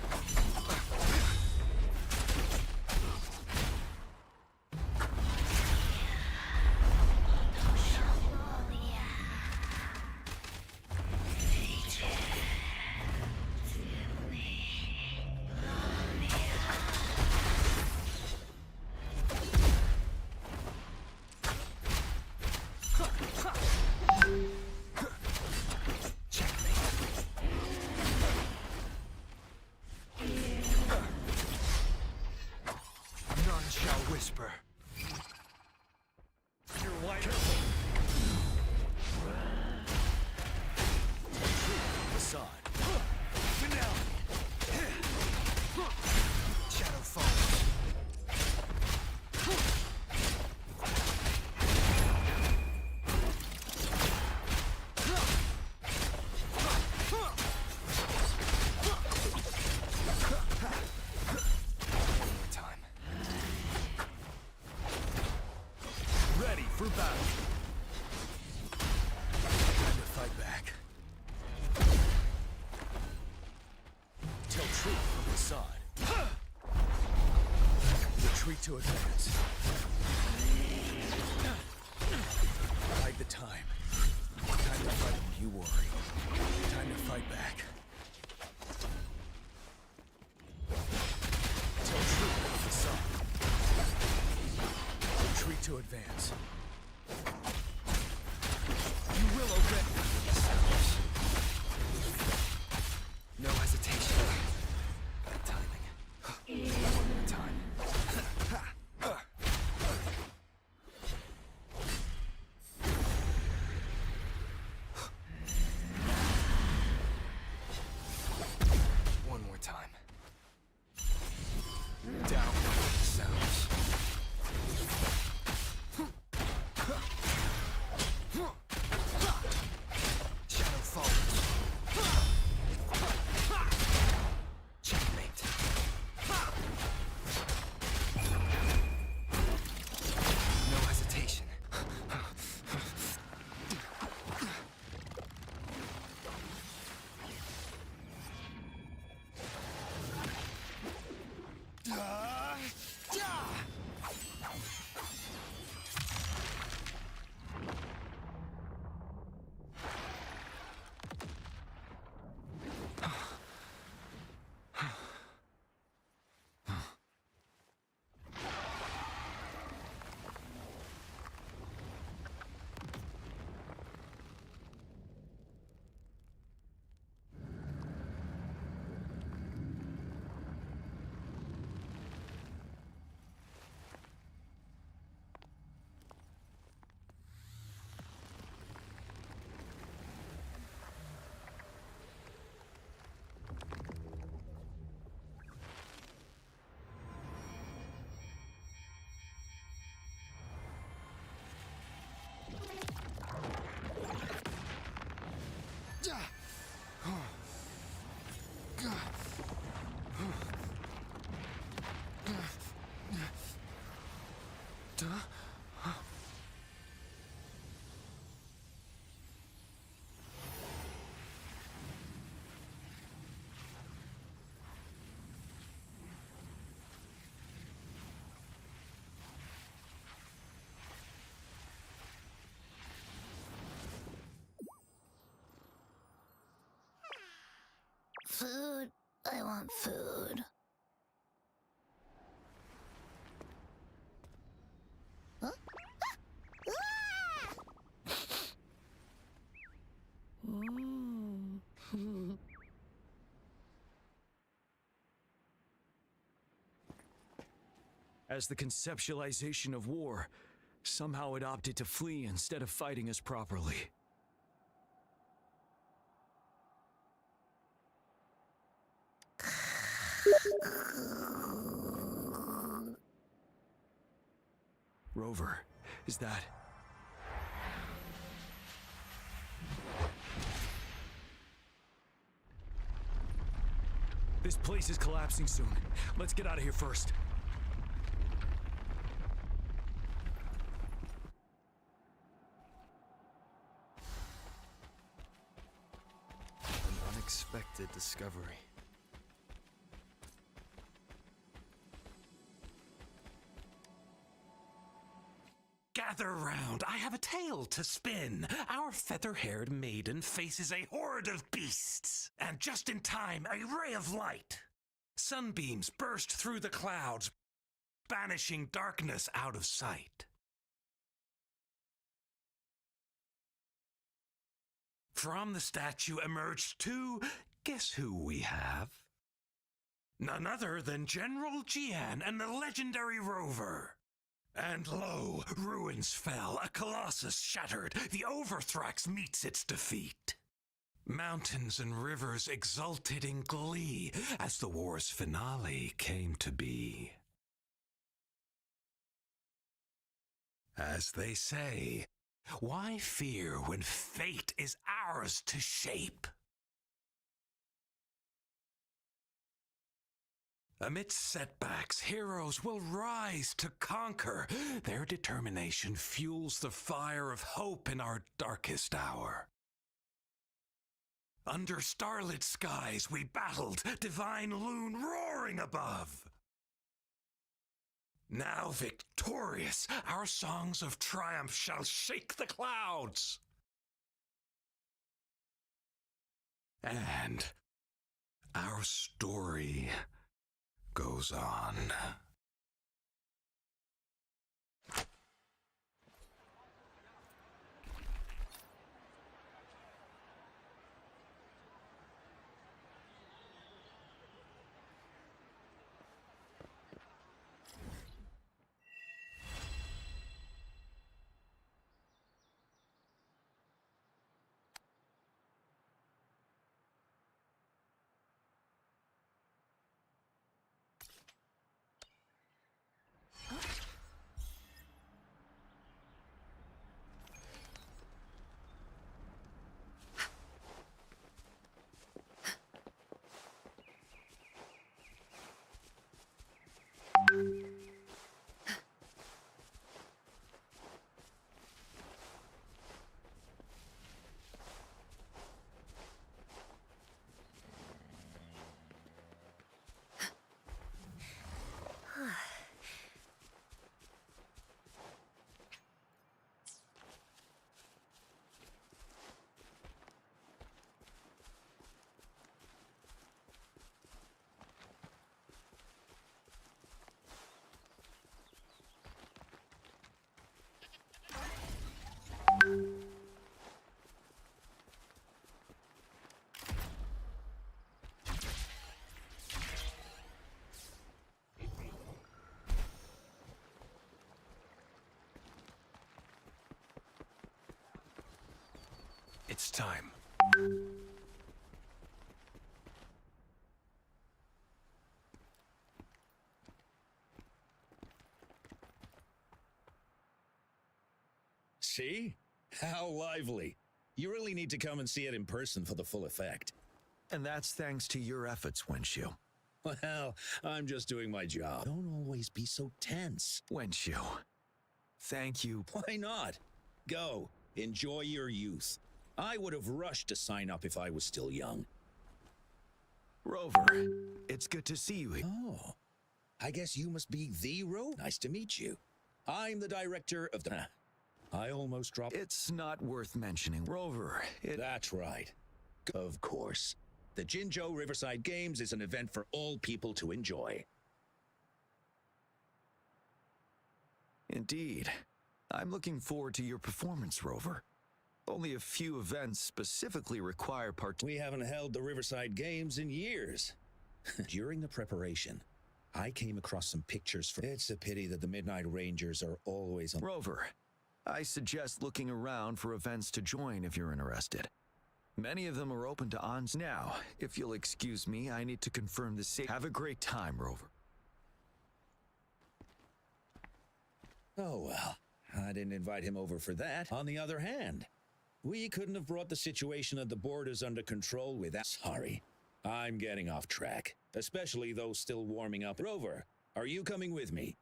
Whisper. You're wider. Facade. Finale. Shadow falls. For battle. Time to fight back. Tell truth from facade. Retreat to advance. Hide the time. Time to fight when you worry. Time to fight back. Tell truth from facade. Retreat to advance. You will obey. No hesitation. Bad timing. One more time. One more time. Down with the sounds. Food. I want food. Huh? As the conceptualization of war, somehow it opted to flee instead of fighting us properly. Rover, is that... This place is collapsing soon. Let's get out of here first. An unexpected discovery. Gather round, I have a tale to spin. Our feather-haired maiden faces a horde of beasts. And just in time, a ray of light. Sunbeams burst through the clouds, banishing darkness out of sight. From the statue emerged two, guess who we have? None other than General Jiyan and the legendary Rover. And lo, ruins fell, a colossus shattered, the Overthrax meets its defeat. Mountains and rivers exulted in glee as the war's finale came to be. As they say, why fear when fate is ours to shape? Amidst setbacks, heroes will rise to conquer. Their determination fuels the fire of hope in our darkest hour. Under starlit skies we battled, divine loon roaring above. Now victorious, our songs of triumph shall shake the clouds. And our story goes on. It's time. See? How lively. You really need to come and see it in person for the full effect. And that's thanks to your efforts, Wenshu. Well, I'm just doing my job. Don't always be so tense. Wenshu, Thank you. Why not? Go. Enjoy your youth. I would have rushed to sign up if I was still young. Rover, it's good to see you here. Oh, I guess you must be the Rover. Nice to meet you. I'm the director of the... I almost dropped... It's not worth mentioning, Rover. That's right. Of course. The Jinzhou Riverside Games is an event for all people to enjoy. Indeed. I'm looking forward to your performance, Rover. Only a few events specifically require We haven't held the Riverside Games in years. During the preparation, I came across some pictures from... It's a pity that the Midnight Rangers are always on... Rover, I suggest looking around for events to join if you're interested. Many of them are open to ons now. If you'll excuse me, I need to confirm the safety. Have a great time, Rover. Oh, well, I didn't invite him over for that. On the other hand, we couldn't have brought the situation at the borders under control without... Sorry, I'm getting off track, especially those still warming up. Rover, are you coming with me?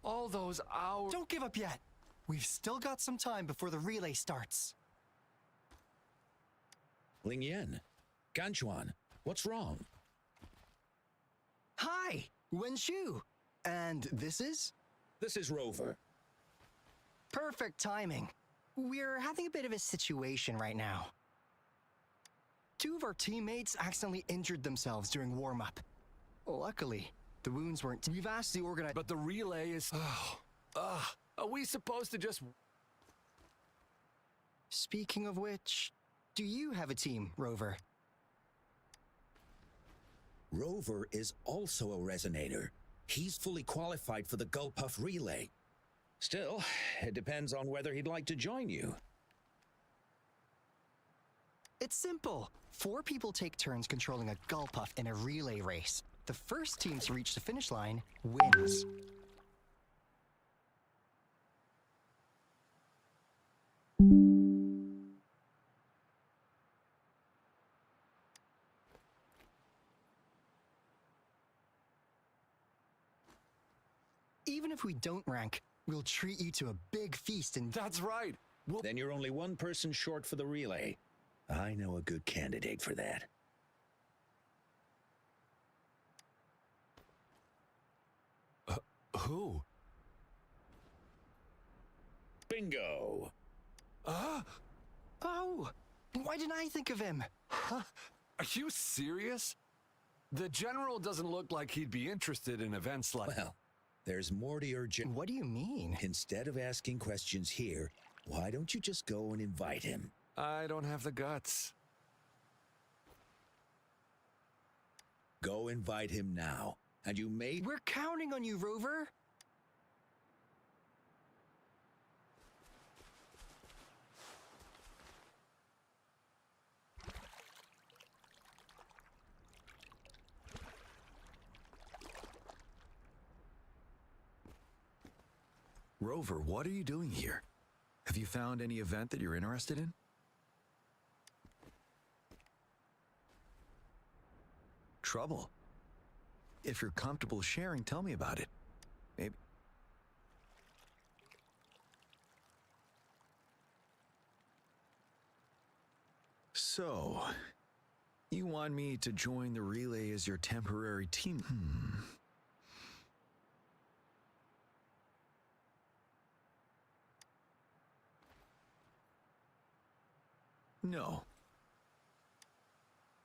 All those hours... Don't give up yet. We've still got some time before the relay starts. Ling Yan, Ganchuan, what's wrong? Hi, Wen Shu. And this is? This is Rover. Perfect timing. We're having a bit of a situation right now. Two of our teammates accidentally injured themselves during warm-up. Luckily, the wounds weren't... We've asked the organizer... But the relay is... are we supposed to just... Speaking of which, do you have a team, Rover? Rover is also a resonator. He's fully qualified for the Gulpuff relay. Still, it depends on whether he'd like to join you. It's simple. 4 people take turns controlling a Gulpuff in a relay race. The first team to reach the finish line wins. Even if we don't rank, we'll treat you to a big feast and... That's right. Then you're only one person short for the relay. I know a good candidate for that. Who? Bingo! Oh! Why didn't I think of him? Huh? Are you serious? The General doesn't look like he'd be interested in events like... Well, there's more to your... What do you mean? Instead of asking questions here, why don't you just go and invite him? I don't have the guts. Go invite him now, and you may... We're counting on you, Rover! Rover, what are you doing here? Have you found any event that you're interested in? Trouble? If you're comfortable sharing, tell me about it. Maybe... So, you want me to join the relay as your temporary team? No.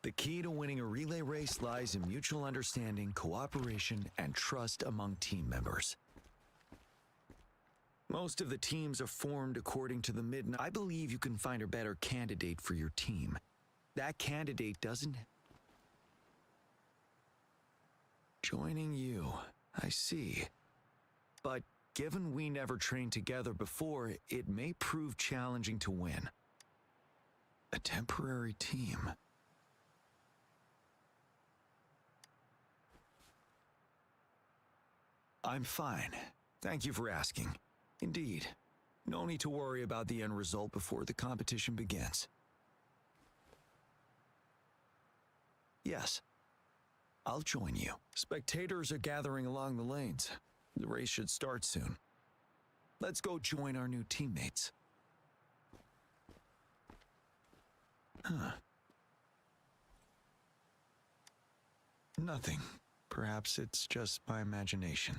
The key to winning a relay race lies in mutual understanding, cooperation, and trust among team members. Most of the teams are formed according to the midnight. I believe you can find a better candidate for your team. That candidate doesn't... Joining you, I see. But given we never trained together before, it may prove challenging to win. A temporary team. I'm fine. Thank you for asking. Indeed. No need to worry about the end result before the competition begins. Yes. I'll join you. Spectators are gathering along the lanes. The race should start soon. Let's go join our new teammates. Huh. Nothing. Perhaps it's just my imagination.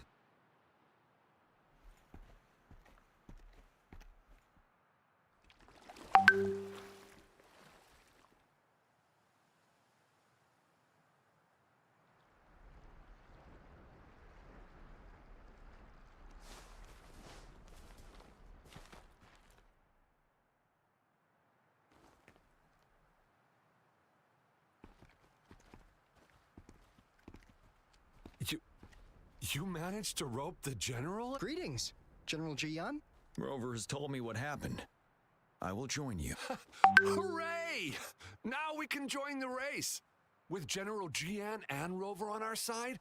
You managed to rope the General? Greetings, General Jiyan. Rover has told me what happened. I will join you. Hooray! Now we can join the race. With General Jiyan and Rover on our side,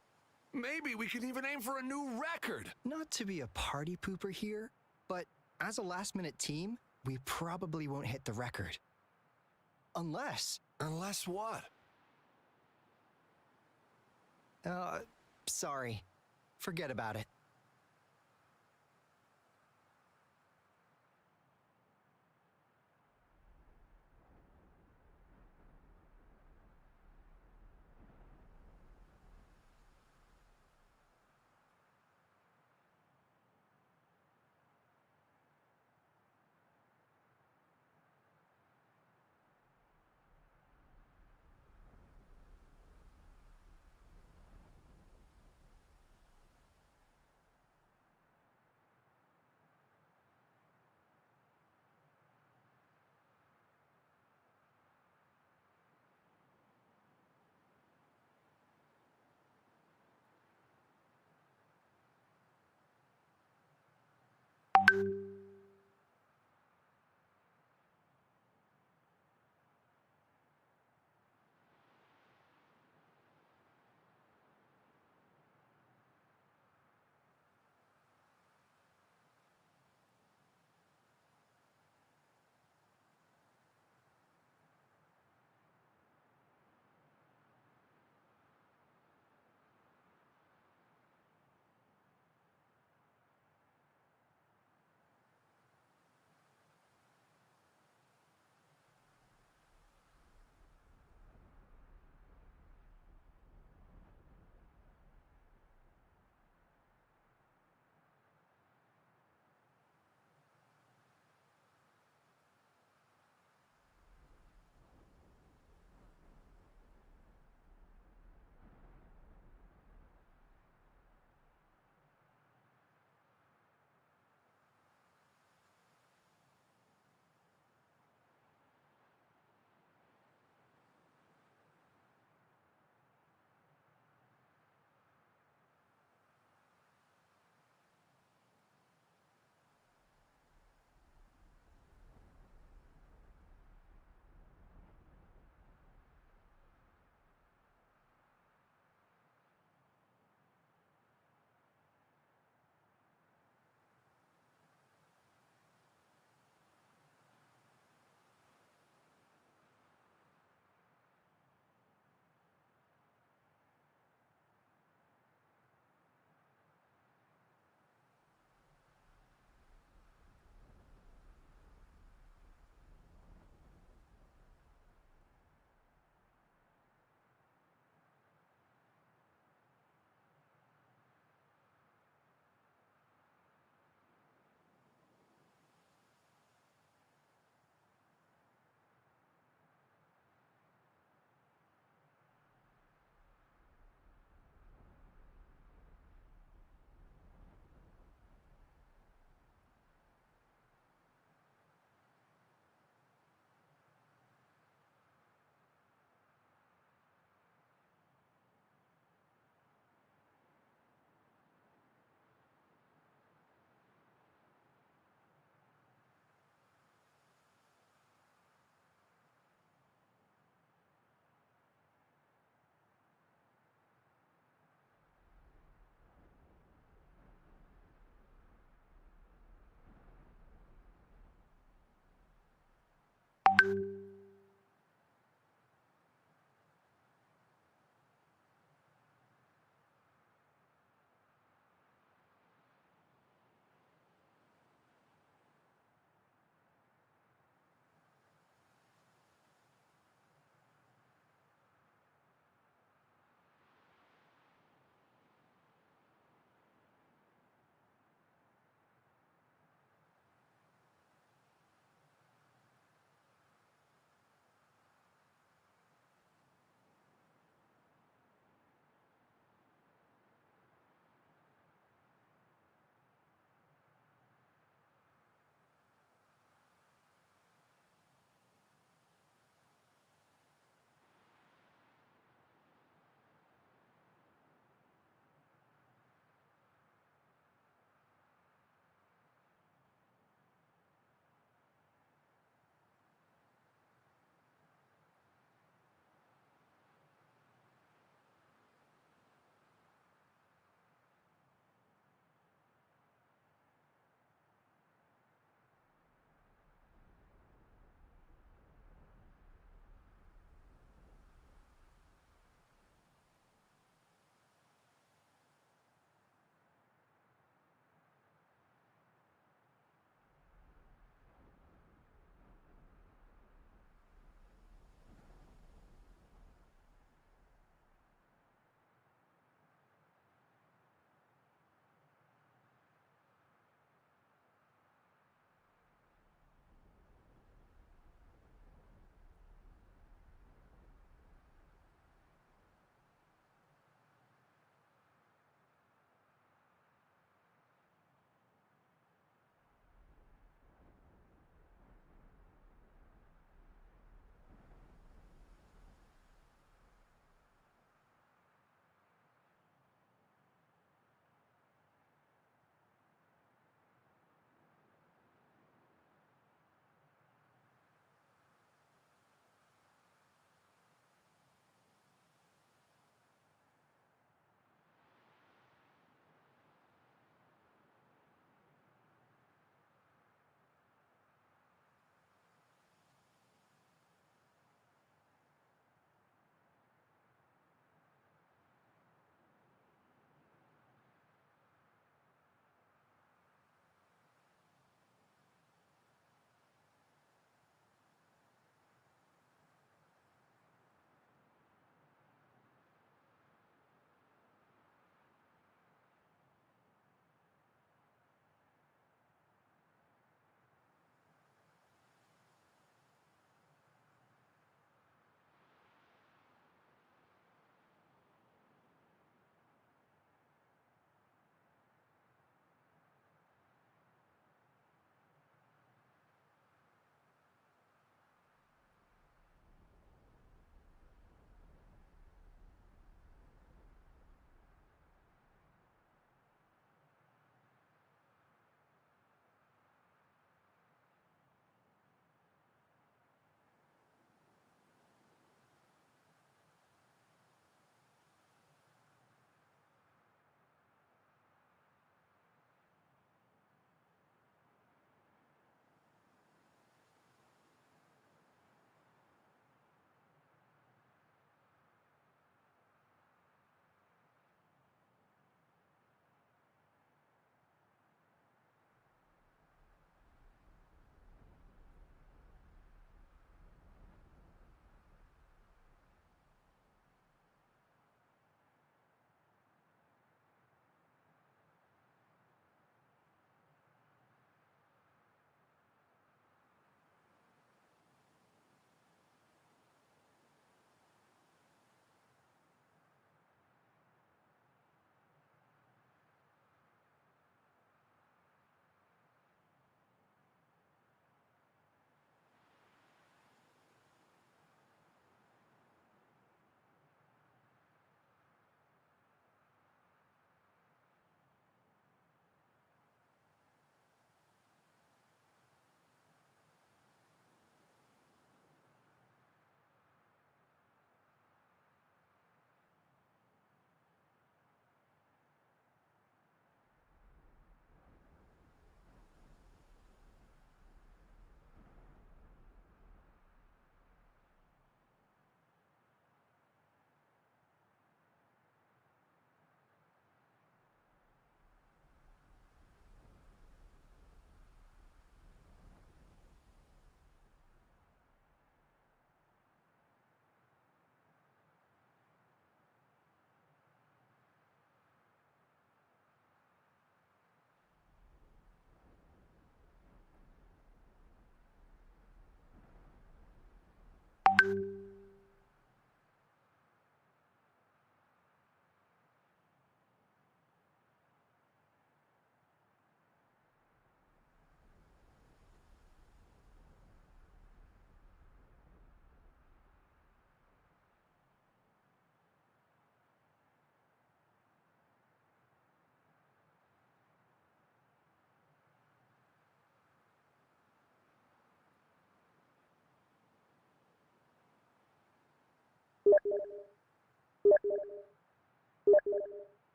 maybe we can even aim for a new record. Not to be a party pooper here, but as a last-minute team, we probably won't hit the record. Unless... Unless what? Sorry. Forget about it.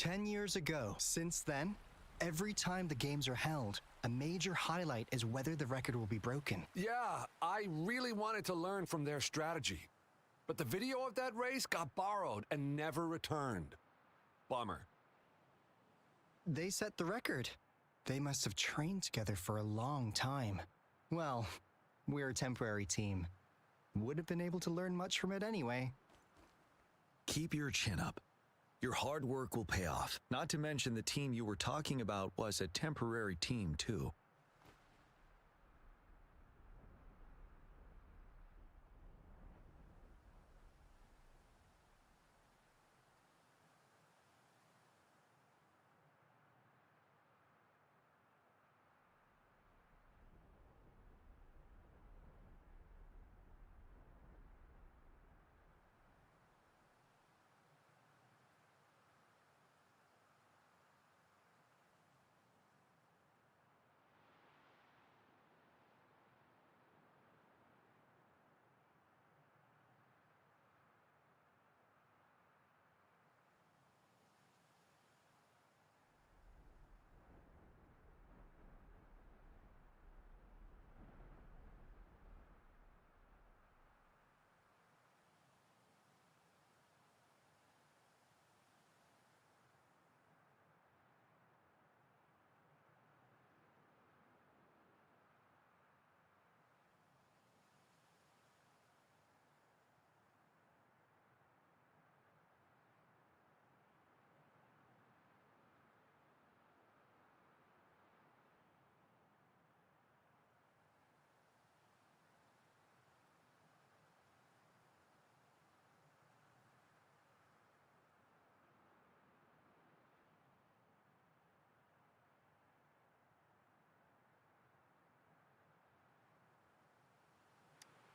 10 years ago. Since then, every time the games are held, a major highlight is whether the record will be broken. Yeah, I really wanted to learn from their strategy. But the video of that race got borrowed and never returned. Bummer. They set the record. They must have trained together for a long time. Well, we're a temporary team. Would have been able to learn much from it anyway. Keep your chin up. Your hard work will pay off. Not to mention the team you were talking about was a temporary team, too.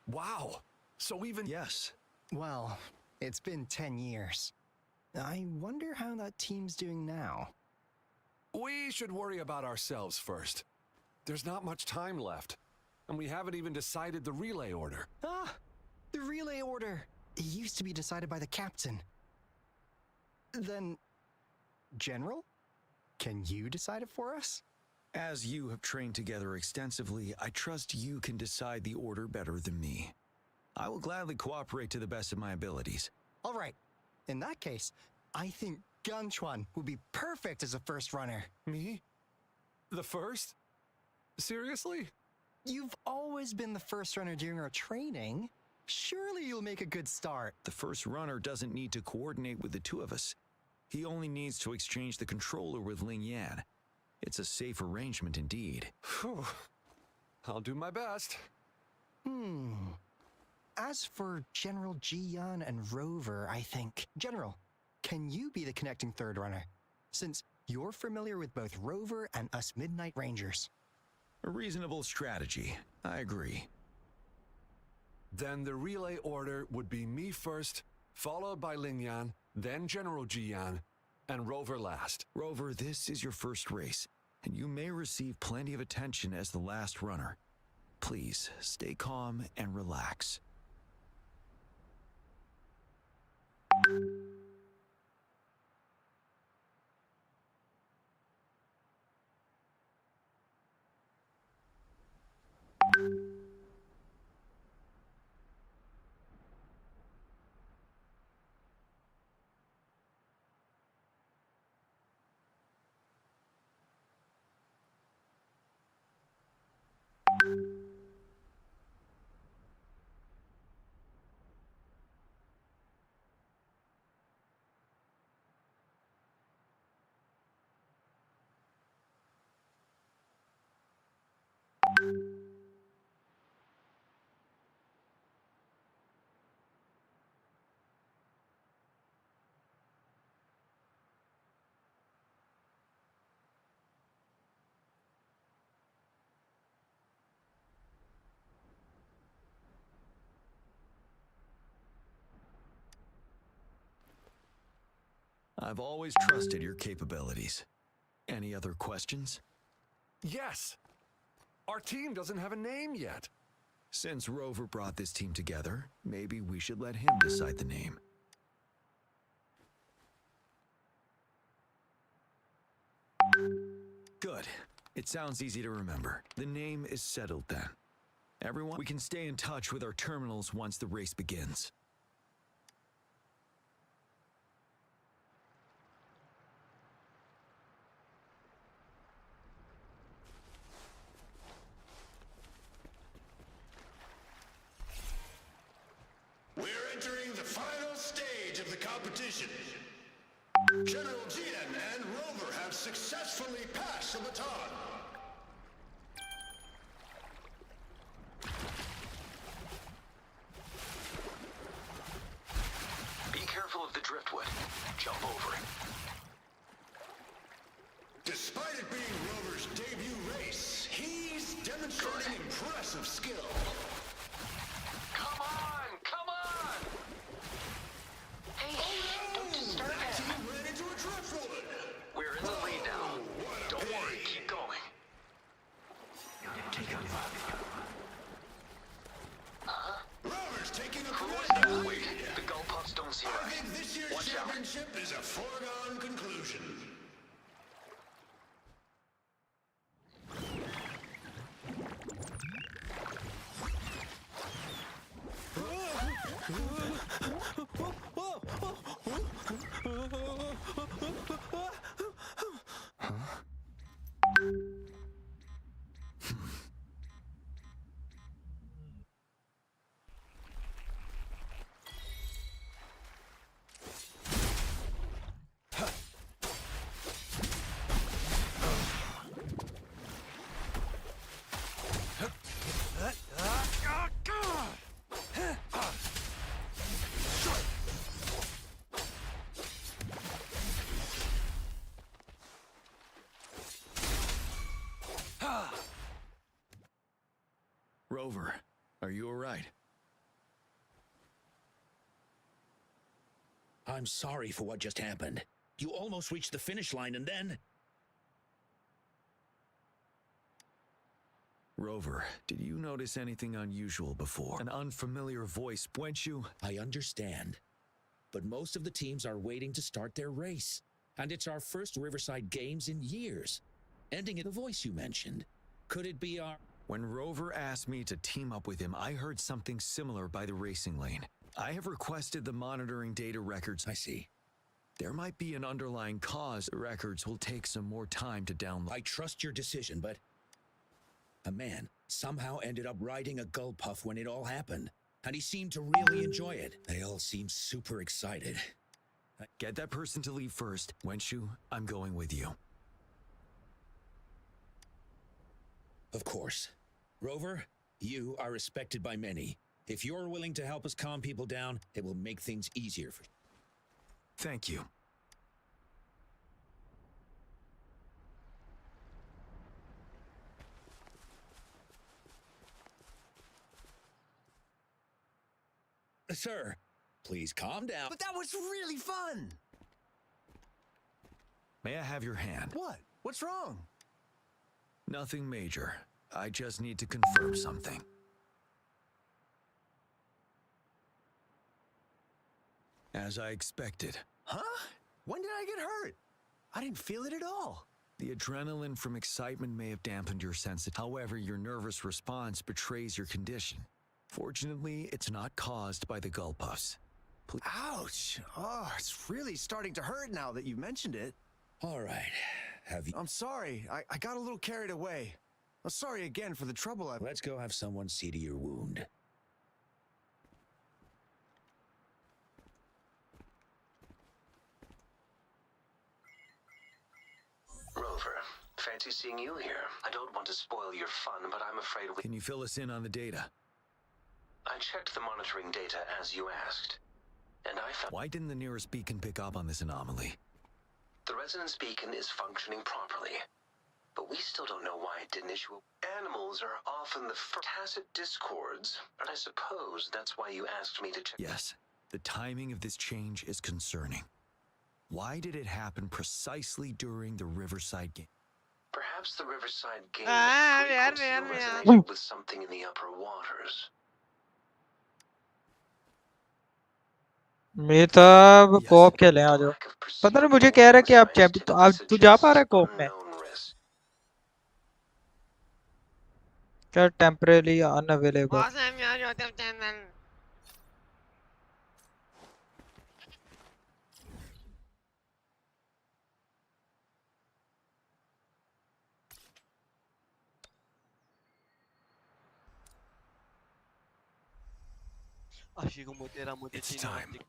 Wow. So even... Yes. Well, it's been 10 years. I wonder how that team's doing now. We should worry about ourselves first. There's not much time left. And we haven't even decided the relay order. Ah! The relay order! It used to be decided by the captain. Then... General? Can you decide it for us? As you have trained together extensively, I trust you can decide the order better than me. I will gladly cooperate to the best of my abilities. All right. In that case, I think Ganchuan would be perfect as a first runner. Me? The first? Seriously? You've always been the first runner during our training. Surely you'll make a good start. The first runner doesn't need to coordinate with the two of us. He only needs to exchange the controller with Ling Yan. It's a safe arrangement indeed. Whew. I'll do my best. As for General Jiyan and Rover, I think... General, can you be the connecting third runner? Since you're familiar with both Rover and us Midnight Rangers. A reasonable strategy. I agree. Then the relay order would be me first, followed by Ling Yan, then General Jiyan, and Rover last. Rover, this is your first race, and you may receive plenty of attention as the last runner. Please, stay calm and relax. I've always trusted your capabilities. Any other questions? Yes! Our team doesn't have a name yet. Since Rover brought this team together, maybe we should let him decide the name. It sounds easy to remember. The name is settled then. Everyone, we can stay in touch with our terminals once the race begins. We're entering the final stage of the competition. General Jiyan and Rover have successfully passed the baton. Be careful of the driftwood. Jump over it. Despite it being Rover's debut race, he's demonstrating impressive skill. Come on! Come on! Hey, don't disturb That him. team ran into a driftwood. We're in the lead now. Don't worry, keep going. Rover's taking a Wait, the gull puffs don't seem I right. think this year's Watch out. championship is a foregone conclusion. Rover, are you alright? I'm sorry for what just happened. You almost reached the finish line and then... Rover, did you notice anything unusual before? An unfamiliar voice, weren't you? I understand. But most of the teams are waiting to start their race. And it's our first Riverside Games in years. Ending in the voice you mentioned. Could it be our... When Rover asked me to team up with him, I heard something similar by the racing lane. I have requested the monitoring data records. I see. There might be an underlying cause. The records will take some more time to download. I trust your decision, but... A man somehow ended up riding a gull puff when it all happened. And he seemed to really enjoy it. They all seemed super excited. Get that person to leave first. Wenshu, I'm going with you. Of course. Rover, you are respected by many. If you're willing to help us calm people down, it will make things easier for you. Thank you. Sir, please calm down. But that was really fun! May I have your hand? What? What's wrong? Nothing major. I just need to confirm something. As I expected. Huh? When did I get hurt? I didn't feel it at all. The adrenaline from excitement may have dampened your sense. However, your nervous response betrays your condition. Fortunately, it's not caused by the gull puffs. Ouch! Oh, it's really starting to hurt now that you mentioned it. All right. Have you... I'm sorry. I got a little carried away. I'm sorry again for the trouble I... Let's go have someone see to your wound. Rover, fancy seeing you here. I don't want to spoil your fun, but I'm afraid we... Can you fill us in on the data? I checked the monitoring data as you asked, and I found... Why didn't the nearest beacon pick up on this anomaly? The resonance beacon is functioning properly, but we still don't know why it didn't issue a... Animals are often the tacit discords, and I suppose that's why you asked me to check... Yes, the timing of this change is concerning. Why did it happen precisely during the Riverside game? Perhaps the Riverside game yeah. resonated with something in the upper waters. Mehtab कोप खेलें आ जाओ पता नहीं मुझे कह रहा है कि आप चैंपियन तो आप तू जा पा रहा है कोप में क्या temporarily unavailable. Awesome, your YouTube channel. आशिक हो तेरा मुझे चीनी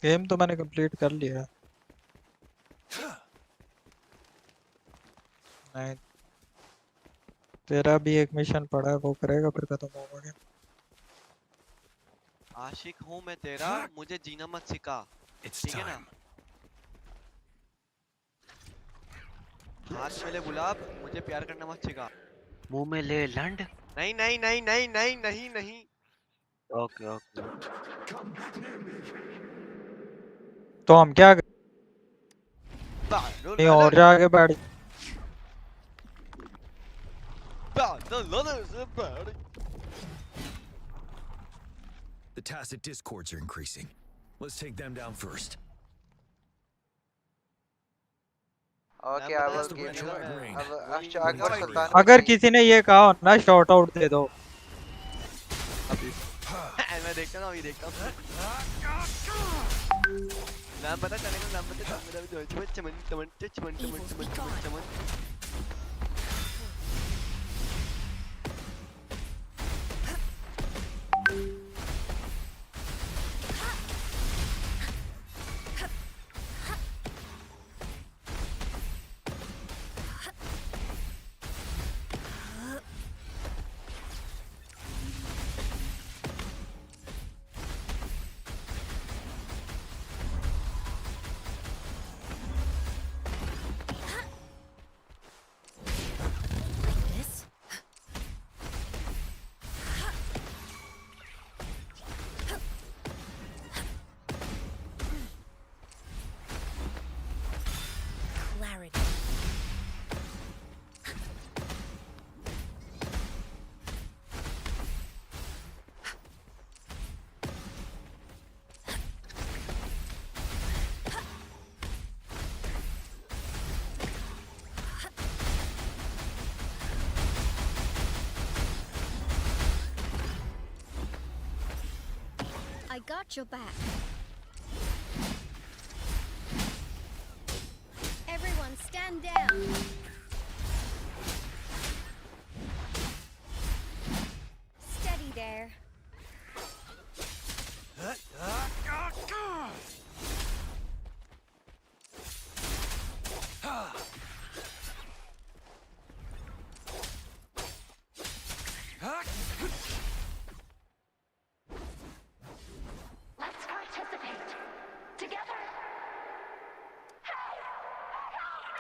गेम तो मैंने कंप्लीट कर लिया. नहीं तेरा भी एक मिशन पड़ा है वो करेगा फिर खत्म होगा गेम. आशिक हूँ मैं तेरा मुझे जीना मत सिखा ठीक है ना हाथ में ले गुलाब मुझे प्यार करना मत सिखा मुंह में ले लंड नहीं नहीं नहीं नहीं नहीं नहीं नहीं ओके ओके तो हम क्या नहीं और जाके बैठ. The tacit discords are increasing. Let's take them down first. Okay, I will give you. Akbar सुल्तान. अगर किसी ने ये कहा हो ना शॉर्ट आउट दे दो. मैं देखता हूँ अभी देखता हूँ नाम पता चलेगा नाम पता चमेगा चमन चमन चमन चमन चमन चमन I got your back. Everyone stand down. Steady there.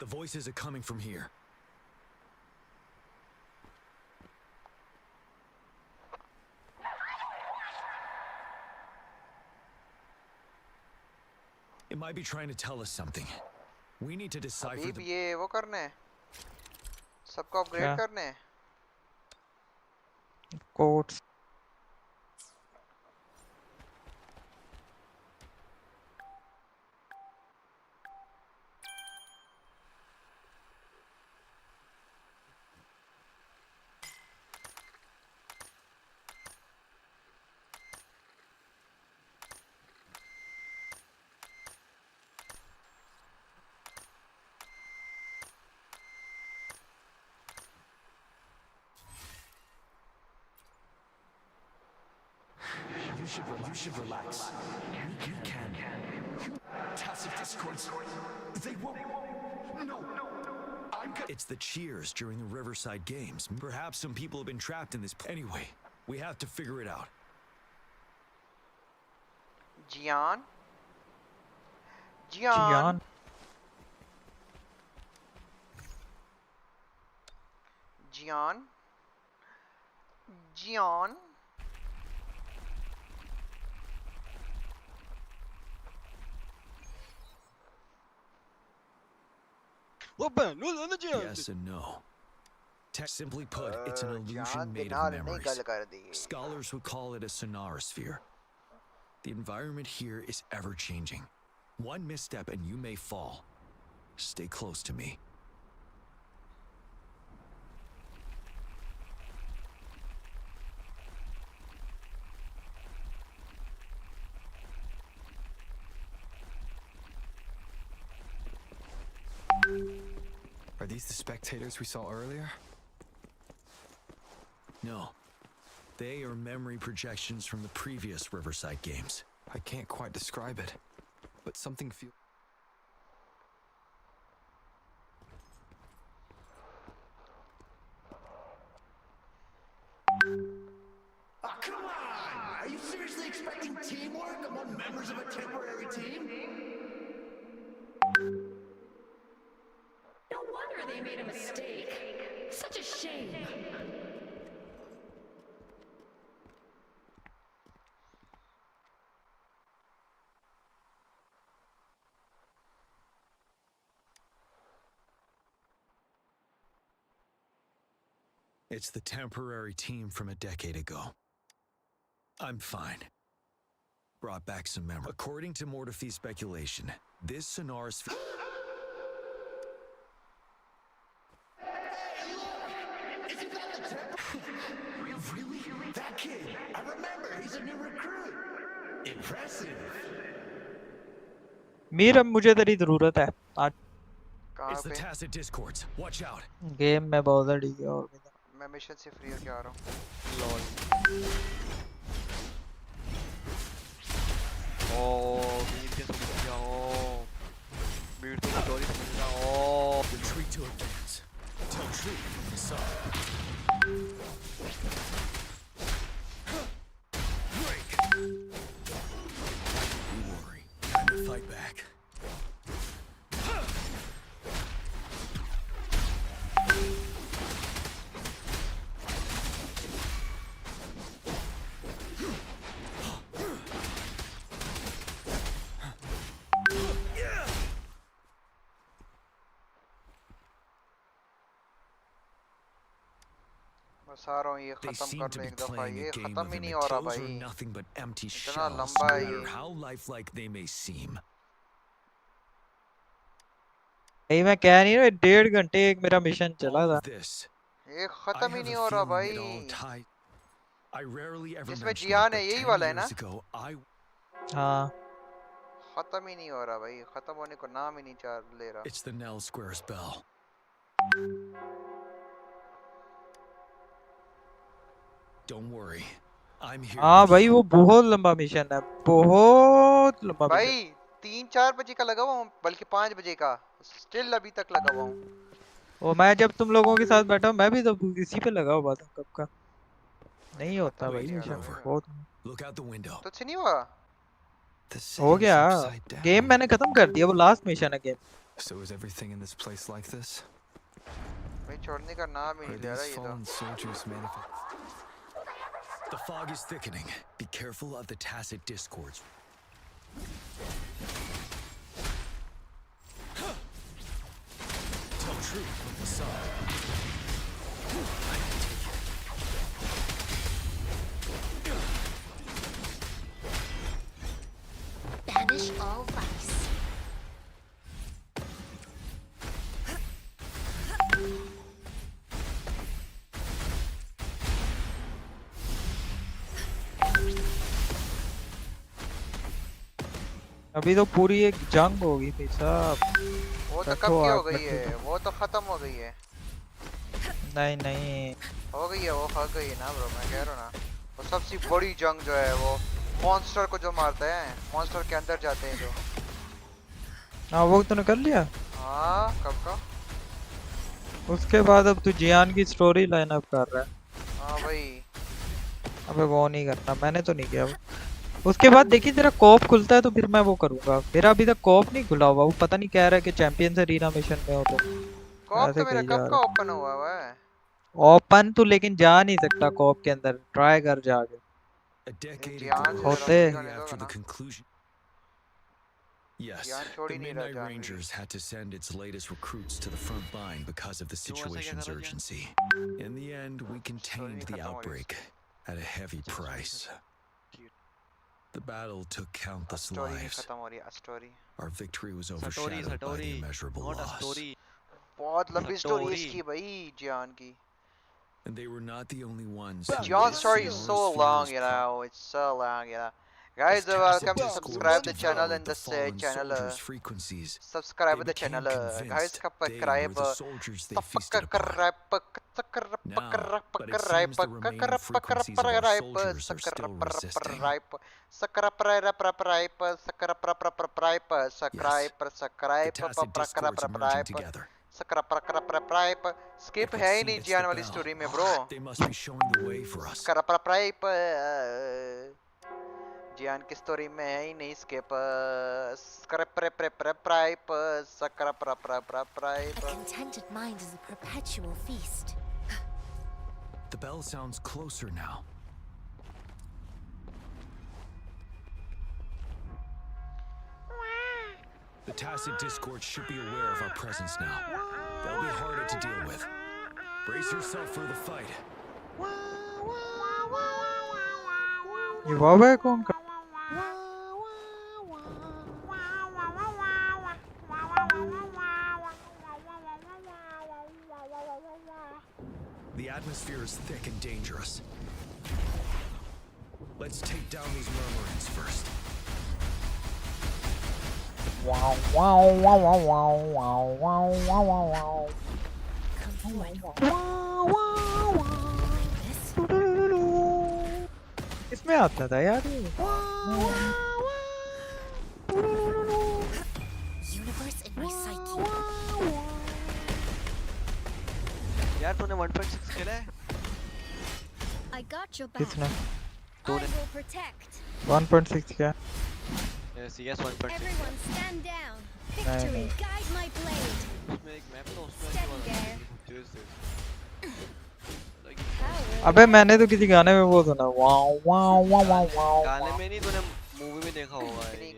The voices are coming from here. It might be trying to tell us something. We need to decipher अभी ये वो करना है सबको अपग्रेड करना है codes You should relax. You can. Tacit discords. They won't. No. It's the cheers during the Riverside Games. Perhaps some people have been trapped in this. Anyway, we have to figure it out. Jiyan. Jiyan. Jiyan. Jiyan. Yes and no. Simply put, it's an illusion made of memories. Scholars would call it a sonorosphere. The environment here is ever-changing. One misstep and you may fall. Stay close to me. these the spectators we saw earlier? No. They are memory projections from the previous Riverside games. I can't quite describe it, but something feels... Ah, come on! Are you seriously expecting teamwork among members of a temporary team? No wonder they made a mistake. Such a shame. It's the temporary team from a decade ago. I'm fine. Brought back some memory. According to Mortifi's speculation, this Sonaris... Really? That kid! I remember, he's a new recruit! Impressive! Mir अब मुझे तेरी जरूरत है आज It's the tacit discords. Watch out. Game में बहुत अड़ी है और मैं मिशन से फ्री होके आ रहा हूँ मीर के समझ गया मीर तो स्टोरी समझ गया Retreat to advance. Tell truth from the side. Break. Don't worry. Time to fight back. बस आ रहा हूँ ये They खत्म seem कर to लो be एक दफा playing ये a game खत्म of ही नहीं हो रहा those are भाई nothing but empty इतना shells, लंबा no है matter ये how lifelike they may seem. नहीं मैं कह नहीं रहा 1.5 घंटे एक मेरा मिशन चला था ये खत्म ही नहीं हो रहा भाई I rarely ever जिसमें mention जियान it, है but यही 10 वाला है ना years ago, हाँ खत्म ही नहीं हो रहा भाई खत्म होने को नाम ही नहीं चाह ले रहा It's the Nell Squares bell. Don't worry. I'm here. हाँ भाई वो बहुत लंबा मिशन है बहुत लंबा मिशन भाई 3-4 बजे का लगा हुआ हूँ बल्कि 5 बजे का स्टिल अभी तक लगा हुआ हूँ और मैं जब तुम लोगों के साथ बैठा मैं भी तो इसी पे लगा हुआ था कब का नहीं होता भाई मिशन बहुत Look out the window. तुझसे नहीं हुआ हो गया गेम मैंने खत्म कर दिया वो लास्ट मिशन है game So is everything in this place like this? भाई छोड़ने का नाम ही Are नहीं ले रहा these ये fallen तो soldiers manifest? The fog is thickening. Be careful of the tacit discords. Tell truth from the side. I can take it. Banish all vice. अभी तो पूरी एक जंग होगी भाई साहब वो तो कब की हो गई है वो तो खत्म हो गई है नहीं नहीं हो गई है वो हो गई है ना ब्रो मैं कह रहा हूँ ना वो सबसे बड़ी जंग जो है वो मॉन्स्टर को जो मारते हैं मॉन्स्टर के अंदर जाते हैं जो हाँ वो तूने कर लिया हाँ कब का उसके बाद अब तू जियान की स्टोरी लाइन अप कर रहा है हाँ भाई अबे वो नहीं करना मैंने तो नहीं किया उसके बाद देखिए तेरा कॉप खुलता है तो फिर मैं वो करूंगा मेरा अभी तक कॉप नहीं खुला हुआ वो पता नहीं कह रहा है कि चैंपियंस अरीना मिशन में हो तो कॉप तो मेरा कब का ओपन हुआ हुआ है ओपन तो लेकिन जा नहीं सकता कॉप के अंदर ट्राई कर जाके होते after the conclusion. Yes, the Midnight Rangers had to send its latest recruits to the front line because of the situation's urgency. In the end, we contained the outbreak at a heavy price. The battle took countless lives. Our victory was overshadowed by the immeasurable loss. बहुत लंबी story है इसकी भाई जियान की. And they were not the only ones. Jiyan's story is so long, you know. It's so long, you know. Guys, This welcome to tacit subscribe the discourse channel devoured and the fallen channel. soldiers' frequencies. Subscribe They the channel. became Guys, convinced they subscribe. were the soldiers they feasted upon. Now, but it Subscribe. seems the remaining frequencies of our soldiers are still resisting. Together. Skip है ही नहीं जियान वाली story में bro. They must be showing the way for us. जियान की story में है ही नहीं skip. A contented mind is a perpetual feast. The bell sounds closer now. The tacit discord should be aware of our presence now. They'll be harder to deal with. Brace yourself for the fight. ये वाव है कौन का? The atmosphere is thick and dangerous. Let's take down these murmurings first. Wow wow wow wow wow wow wow wow wow. इसमें आता था यार ये. Universe in my psyche. यार तूने 1.6 खेला है? I got your back. किसने? I will protect. 1.6 क्या? Yes, 1.6. Everyone stand down. Victory, guide my blade. उसमें एक मैप था उसमें Steady there. अबे मैंने तो किसी गाने में वो सुना. वाव वाव वाव वाव वाव. गाने में नहीं तूने मूवी में देखा होगा ये.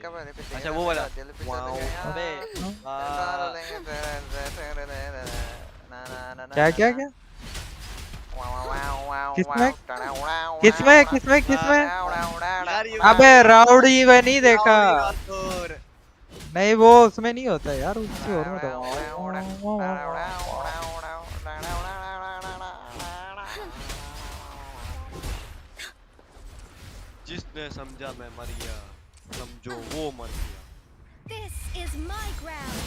अच्छा वो वाला. वाव अबे क्या क्या क्या? किसमें किसमें किसमें किसमें? अबे राउडी में नहीं देखा. नहीं वो उसमें नहीं होता यार, उससे और में तो. जिसने समझा मैं मर गया, समझो वो मर गया. This is my ground.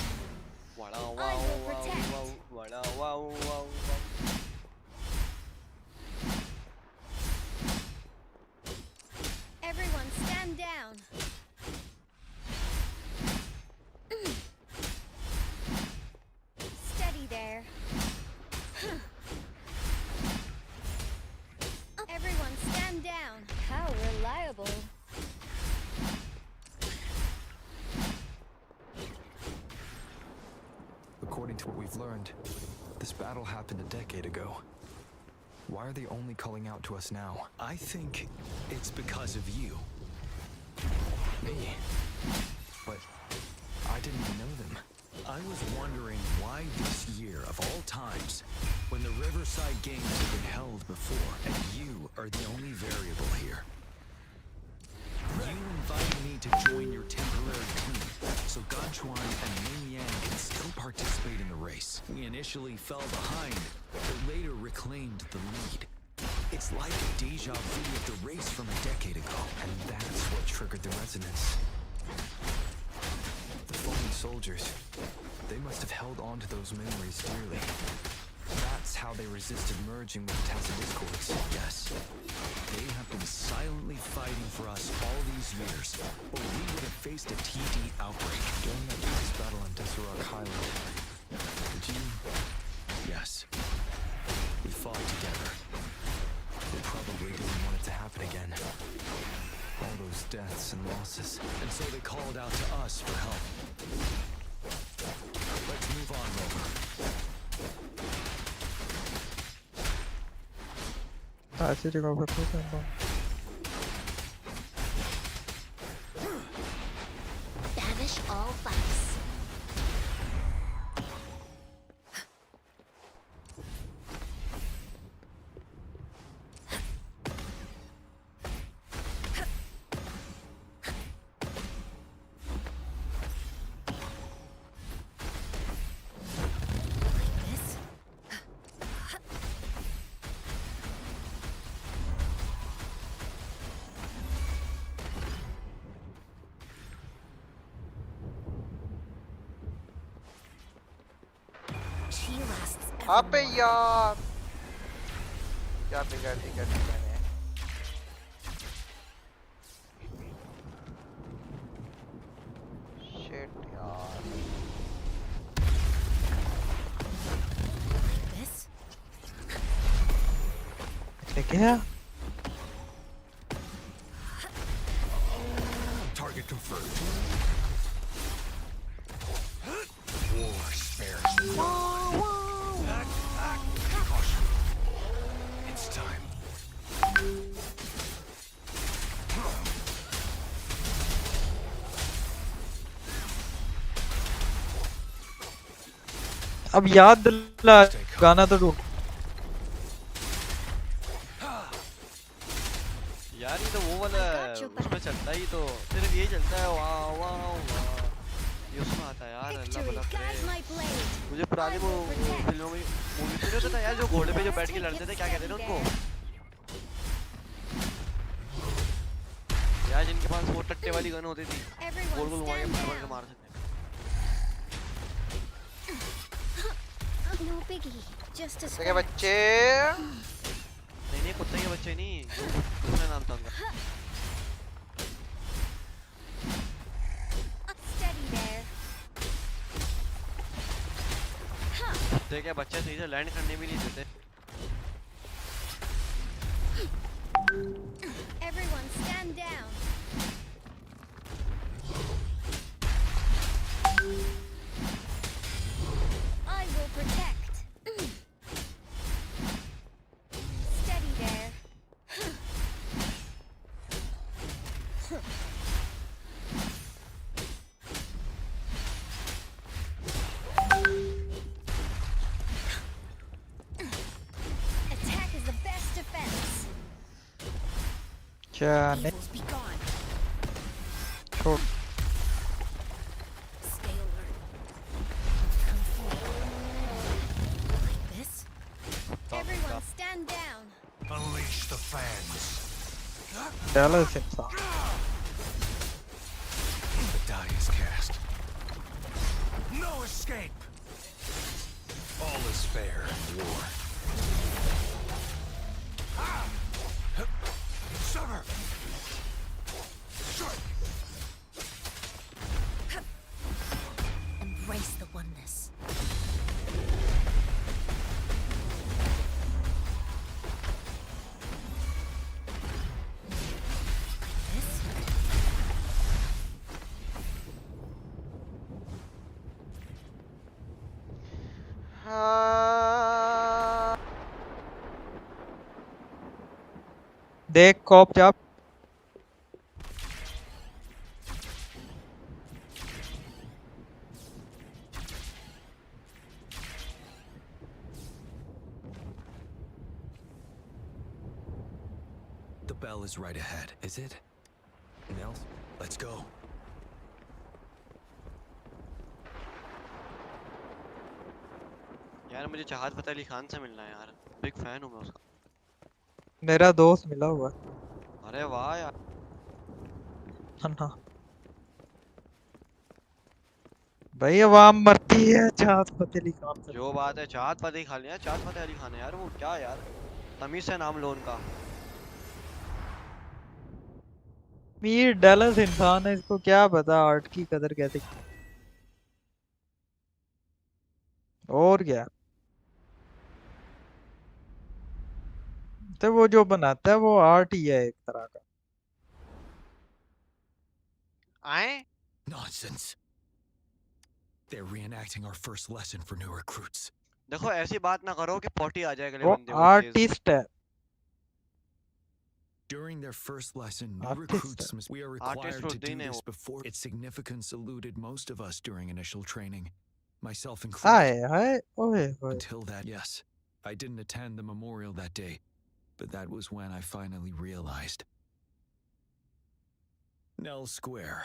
Vadra wow wow Vadra wow wow. Everyone stand down. Steady there. Everyone stand down. How reliable. According to what we've learned, this battle happened a decade ago. Why are they only calling out to us now? I think it's because of you. Me? But I didn't even know them. I was wondering why this year of all times, when the Riverside Games have been held before, and you are the only variable here. You invited me to join your temporary team, so Ganchuan and Ming Yang can still participate in the race. We initially fell behind, but later reclaimed the lead. It's like a deja vu of the race from a decade ago. And that's what triggered the resonance. The fallen soldiers, they must have held on to those memories dearly. That's how they resisted merging with the tacit discords. Yes. They have been silently fighting for us all these years, or we would have faced a TD outbreak. During that past battle on Desert Highland, did you? Yes. We fought together. They probably didn't want it to happen again. All those deaths and losses. And so they called out to us for help. Let's move on, Rover. ऐसे जगह पर तो करना. Banish all vice. chi lasts अबे यार क्या बिगाड़ दी मैंने शिट यार this. क्या Target confirmed. War spares no one. Caution. It's time. अब याद दिला गाना तो ढूंढ यार ये तो वो वाला उसमें चलता ही तो सिर्फ ये चलता है वाह वाह वाह ये उसमें आता है यार अल्लाह भला करे मुझे पुरानी वो फिल्मों में मूवी सुने होता था यार जो घोड़े पे जो बैठ के लड़ते थे क्या कहते थे उनको यार जिनके पास वो टट्टे वाली गन होती थी गोल गोल घुमा के मार सकते No biggie, just a देखिए बच्चे नहीं कुत्ते के बच्चे नहीं दूसरा नाम था उनका steady there. कुत्ते के बच्चे सही से लैंड करने भी नहीं देते Everyone stand down. I will protect. Steady there. Attack is the best defense. क्या नहीं Evils be gone. छोड़ Stay alert. Come forward. Like this. Everyone stand down. Unleash the fans. डाला इस इंसान The die is cast. No escape. All is fair in war. Sever. Strike. Embrace the oneness. Like this. देख corp जा The bell is right ahead. Is it? Nels? Let's go. यार मुझे चाहत फतेह अली खान से मिलना है यार बिग फैन हूं मैं उसका मेरा दोस्त मिला हुआ अरे वाह यार ना भाई आवाम मरती है चाहत फतेह अली खान से जो बात है चाहत फतेह खा लिया चाहत फतेह अली खान है यार वो क्या यार तमीज से नाम लो उनका मीर डैलस इंसान है इसको क्या पता आर्ट की कदर कैसे और क्या तो वो जो बनाता है वो आर्ट ही है एक तरह का आए Nonsense. They're reenacting our first lesson for new recruits. देखो ऐसी बात ना करो कि पोटी आ जाए अगले वो बंदे को आर्टिस्ट है During their first lesson, new Artist. recruits we are required Artist to होते do ही नहीं this वो। before. Its significance eluded most of us during initial training, myself hi included. हाय ओए ओए Until that, yes, I didn't attend the memorial that day, but that was when I finally realized. Nell Square.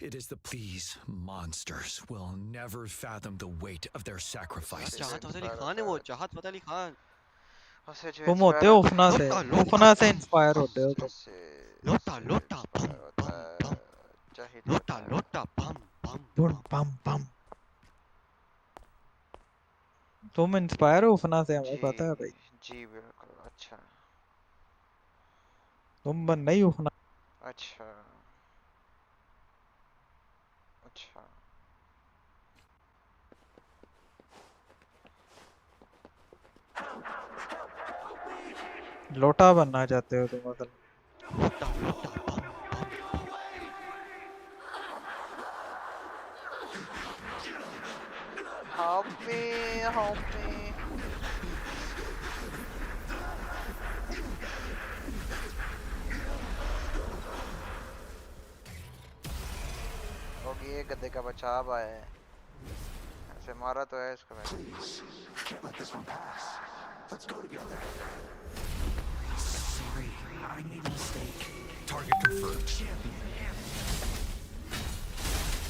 It is the please monsters will never fathom the weight of their sacrifices. चाहत फतेह अली खान है वो चाहत फतेह अली खान तुम होते हो उफना से inspire होते हो तुम लोटा लोटा बम बम बम लोटा लोटा बम बम बम बम बम तुम इंस्पायर हो उफना से, हमें जी पता है भाई। जी बिल्कुल। अच्छा तुम बन नहीं उफना। अच्छा अच्छा। लोटा बनना चाहते हो तुम असल। help me help me। और ये गद्दे का बचाव आया है, ऐसे मारा तो है इसको मैंने। Sorry, I made a mistake. Target confirmed.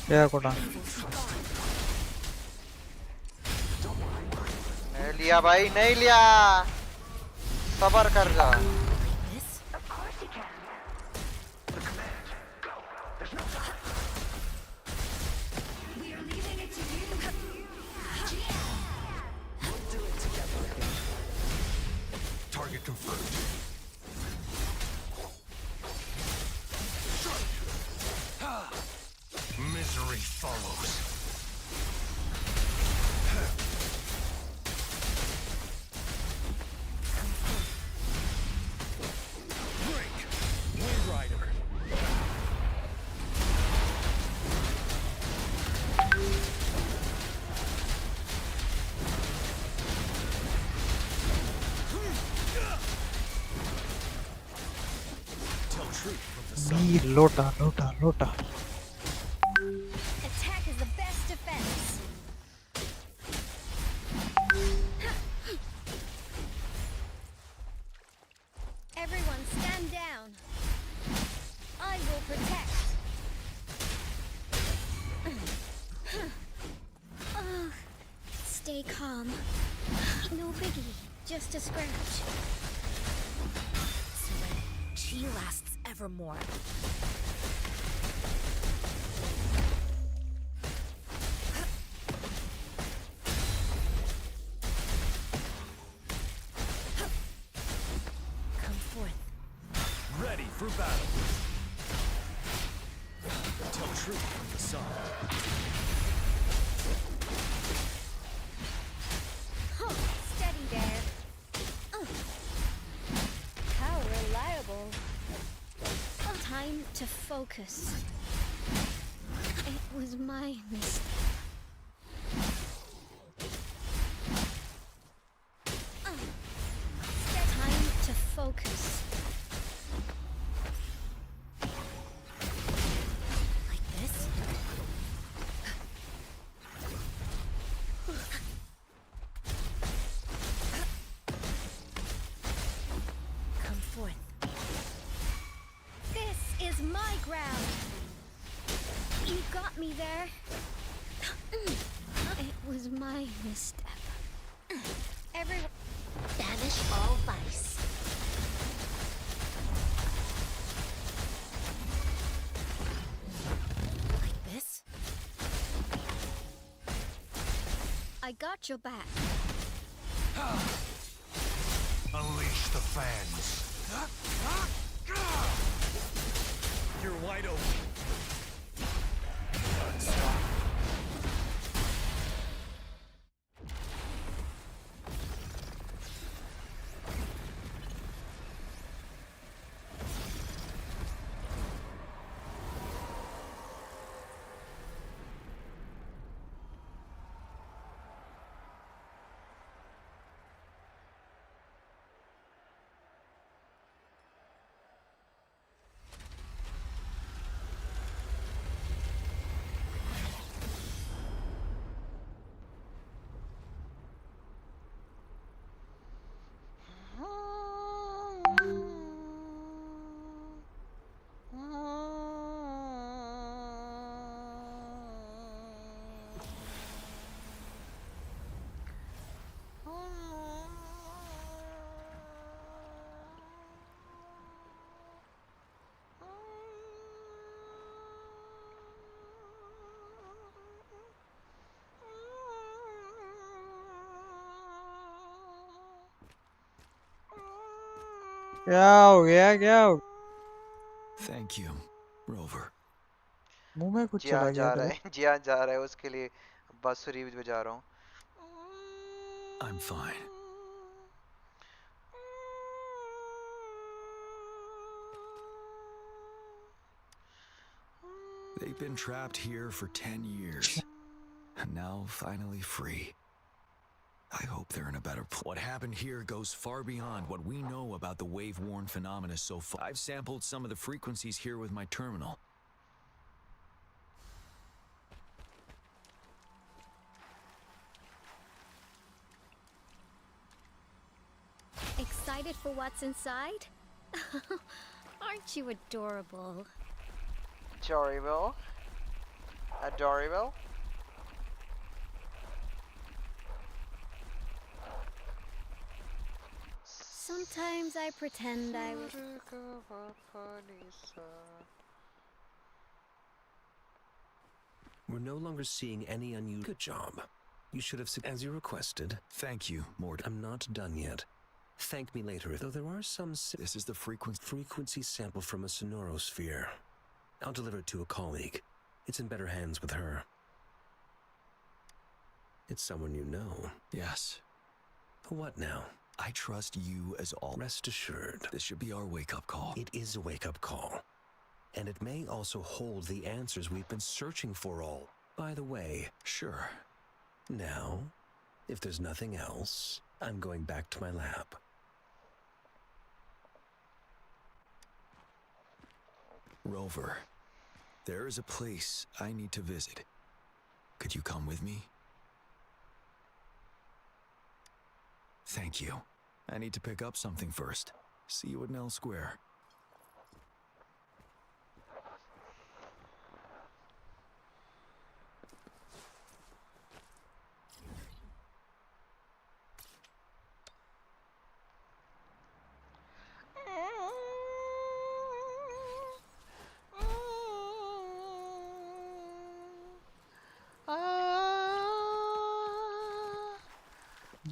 क्या कोटा? नहीं लिया भाई, नहीं लिया, सबर कर जा। Target confirmed. Misery follows. Break! Wind Rider. Tell truth from the sun. Mir लोटा लोटा लोटा। Attack is the best defense. Everyone stand down. I will protect. Stay calm. No biggie, just a scratch. Sweat. Chi lasts evermore. Come forth. Ready for battle. Tell truth from the sun. Steady there. How reliable. Time to focus. It was my mistake. Time to focus. Like this? Come forth. This is my ground. You got me there. It was my misstep. Everyone, Banish all vice. Like this? I got your back. Unleash the fans. You're wide open. क्या हो गया क्या हो Thank you, Rover. मुंह में कुछ चला जियान गया जा रहा तेरे है जियान जा रहा है उसके लिए बांसुरी बजा रहा हूँ I'm fine. They've been trapped here for 10 years, and now finally free. I hope they're in a better place. What happened here goes far beyond what we know about the wave-worn phenomena so far. I've sampled some of the frequencies here with my terminal. Excited for what's inside? Aren't you adorable? Adorable. Sometimes I pretend I was. We're no longer seeing any unusual. Good job. You should have, as you requested. Thank you, Mort. I'm not done yet. Thank me later, though there are some. This is the frequency sample from a sonorosphere. I'll deliver it to a colleague. It's in better hands with her. It's someone you know. Yes. What now? I trust you as all. Rest assured. This should be our wake-up call. It is a wake-up call. And it may also hold the answers we've been searching for all. By the way, sure. Now, if there's nothing else, I'm going back to my lab. Rover, there is a place I need to visit. Could you come with me? Thank you. I need to pick up something first. See you at Nell Square.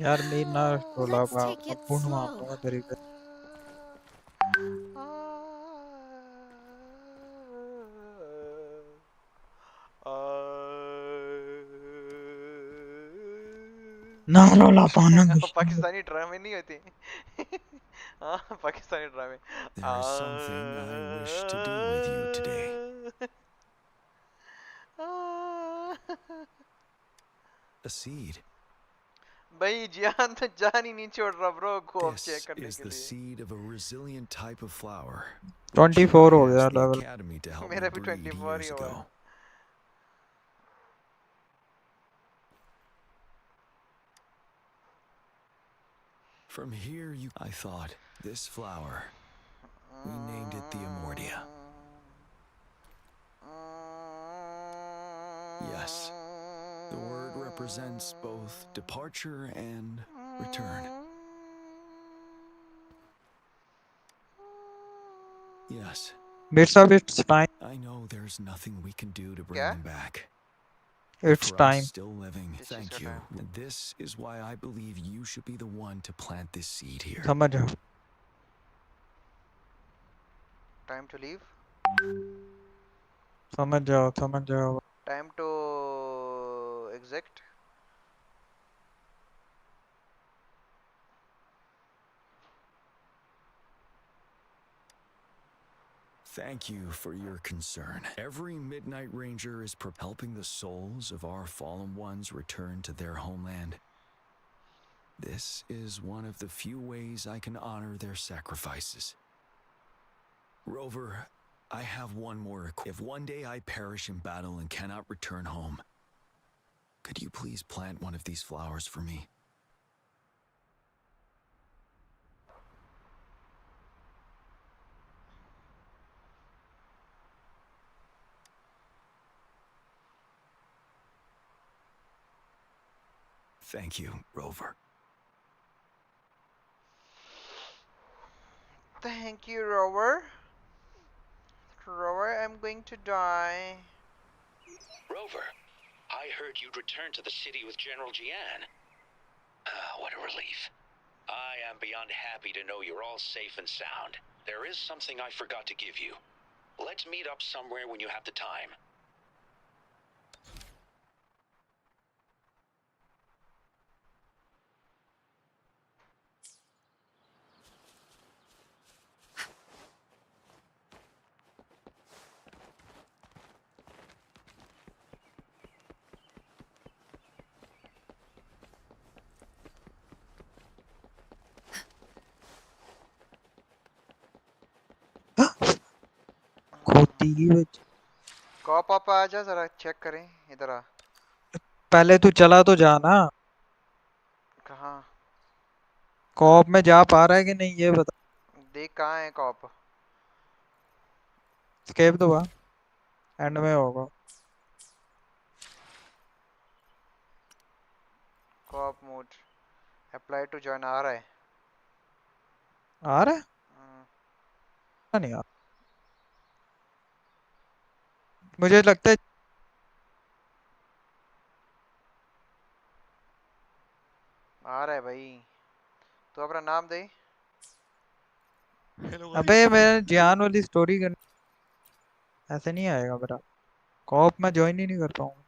यार मेरी ना रोला मैं phone मारूंगा तेरे पे ना रोला पाना पाकिस्तानी ड्रामे नहीं होते हाँ पाकिस्तानी ड्रामे There is something I wish to do with you today. A seed. भाई जियान तो जान ही नहीं छोड़ रहा ब्रो को This चेक करने is के the लिए seed of a resilient type of flower. 24 हो गया The level academy to help मेरा me भी breed 24 years ही हुआ ago. From here I thought this flower, we named it the Amortia. Yes, the word represents both departure and return. Yes. It's time. I know there's nothing we can do to bring Yeah? him back. It's For time. us still living, thank you. And this is why I believe you should be the one to plant this seed here. समझ जाओ time to leave समझ जाओ time to exit Thank you for your concern. Every Midnight Ranger is helping the souls of our fallen ones return to their homeland. This is one of the few ways I can honor their sacrifices. Rover, I have one more request. If one day I perish in battle and cannot return home, could you please plant one of these flowers for me? Thank you, Rover. thank you Rover I'm going to die Rover, I heard you'd return to the city with General Jiyan. Ah, what a relief. I am beyond happy to know you're all safe and sound. There is something I forgot to give you. Let's meet up somewhere when you have the time. खोती की बच corp आप आ जा जरा check करें इधर आ पहले तू चला तो जाना कहाँ कॉप में जा पा रहा है कि नहीं ये बता देख कहाँ है कॉप स्केप तो बा एंड में होगा कॉप मोड अप्लाई टू जॉइन आ रहा है आ रहा है नहीं आ मुझे लगता है आ रहा है भाई तो अपना नाम दे अबे मैं जियान वाली स्टोरी करनी ऐसे नहीं आएगा मेरा कॉप में ज्वाइन ही नहीं कर पाऊंगा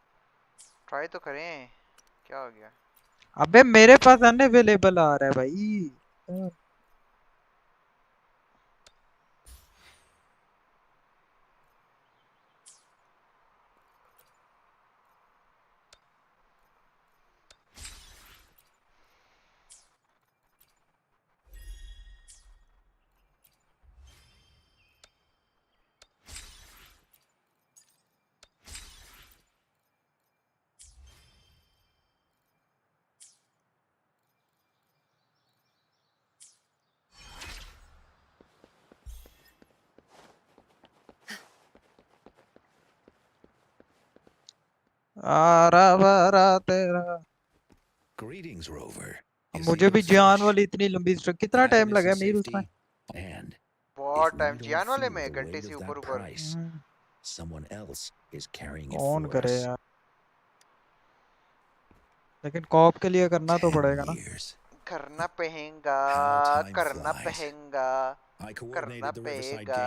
ट्राई तो करें क्या हो गया अबे मेरे पास अनअवेलेबल आ रहा है भाई तेरा Greetings, Rover. मुझे भी जियान वाली इतनी लंबी स्ट्रिक कितना टाइम लगा मीर उसमें बहुत टाइम जियान वाले में घंटे से ऊपर ऊपर Someone else is carrying it कौन for करे us. यार लेकिन कॉप के लिए करना तो पड़ेगा ना करना पहेगा करना पहेगा करना पहेगा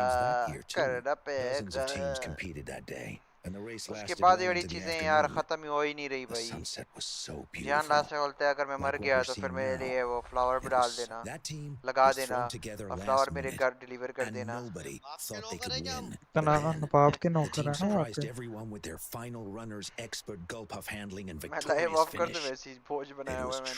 करना Dozens of teams पहेगा competed that day, and the race उसके lasted बाद well ये बड़ी into the चीजें यार afternoon. खत्म ही हो ही नहीं रही The भाई sunset was so ध्यान beautiful. लास्ट में बोलते हैं अगर मैं मर Like what गया we're तो फिर seeing मेरे now. लिए वो फ्लावर भी डाल देना That team लगा was देना thrown together और last फ्लावर मेरे minute, घर डिलीवर कर and देना nobody thought they could win. तना बाप के The नौकर team है ना surprised आपके everyone with their final runner's expert gulp-puff handling and मैं लाइव victorious ऑफ कर दूं finish. वैसे ही भोज बनाया It हुआ was है मैंने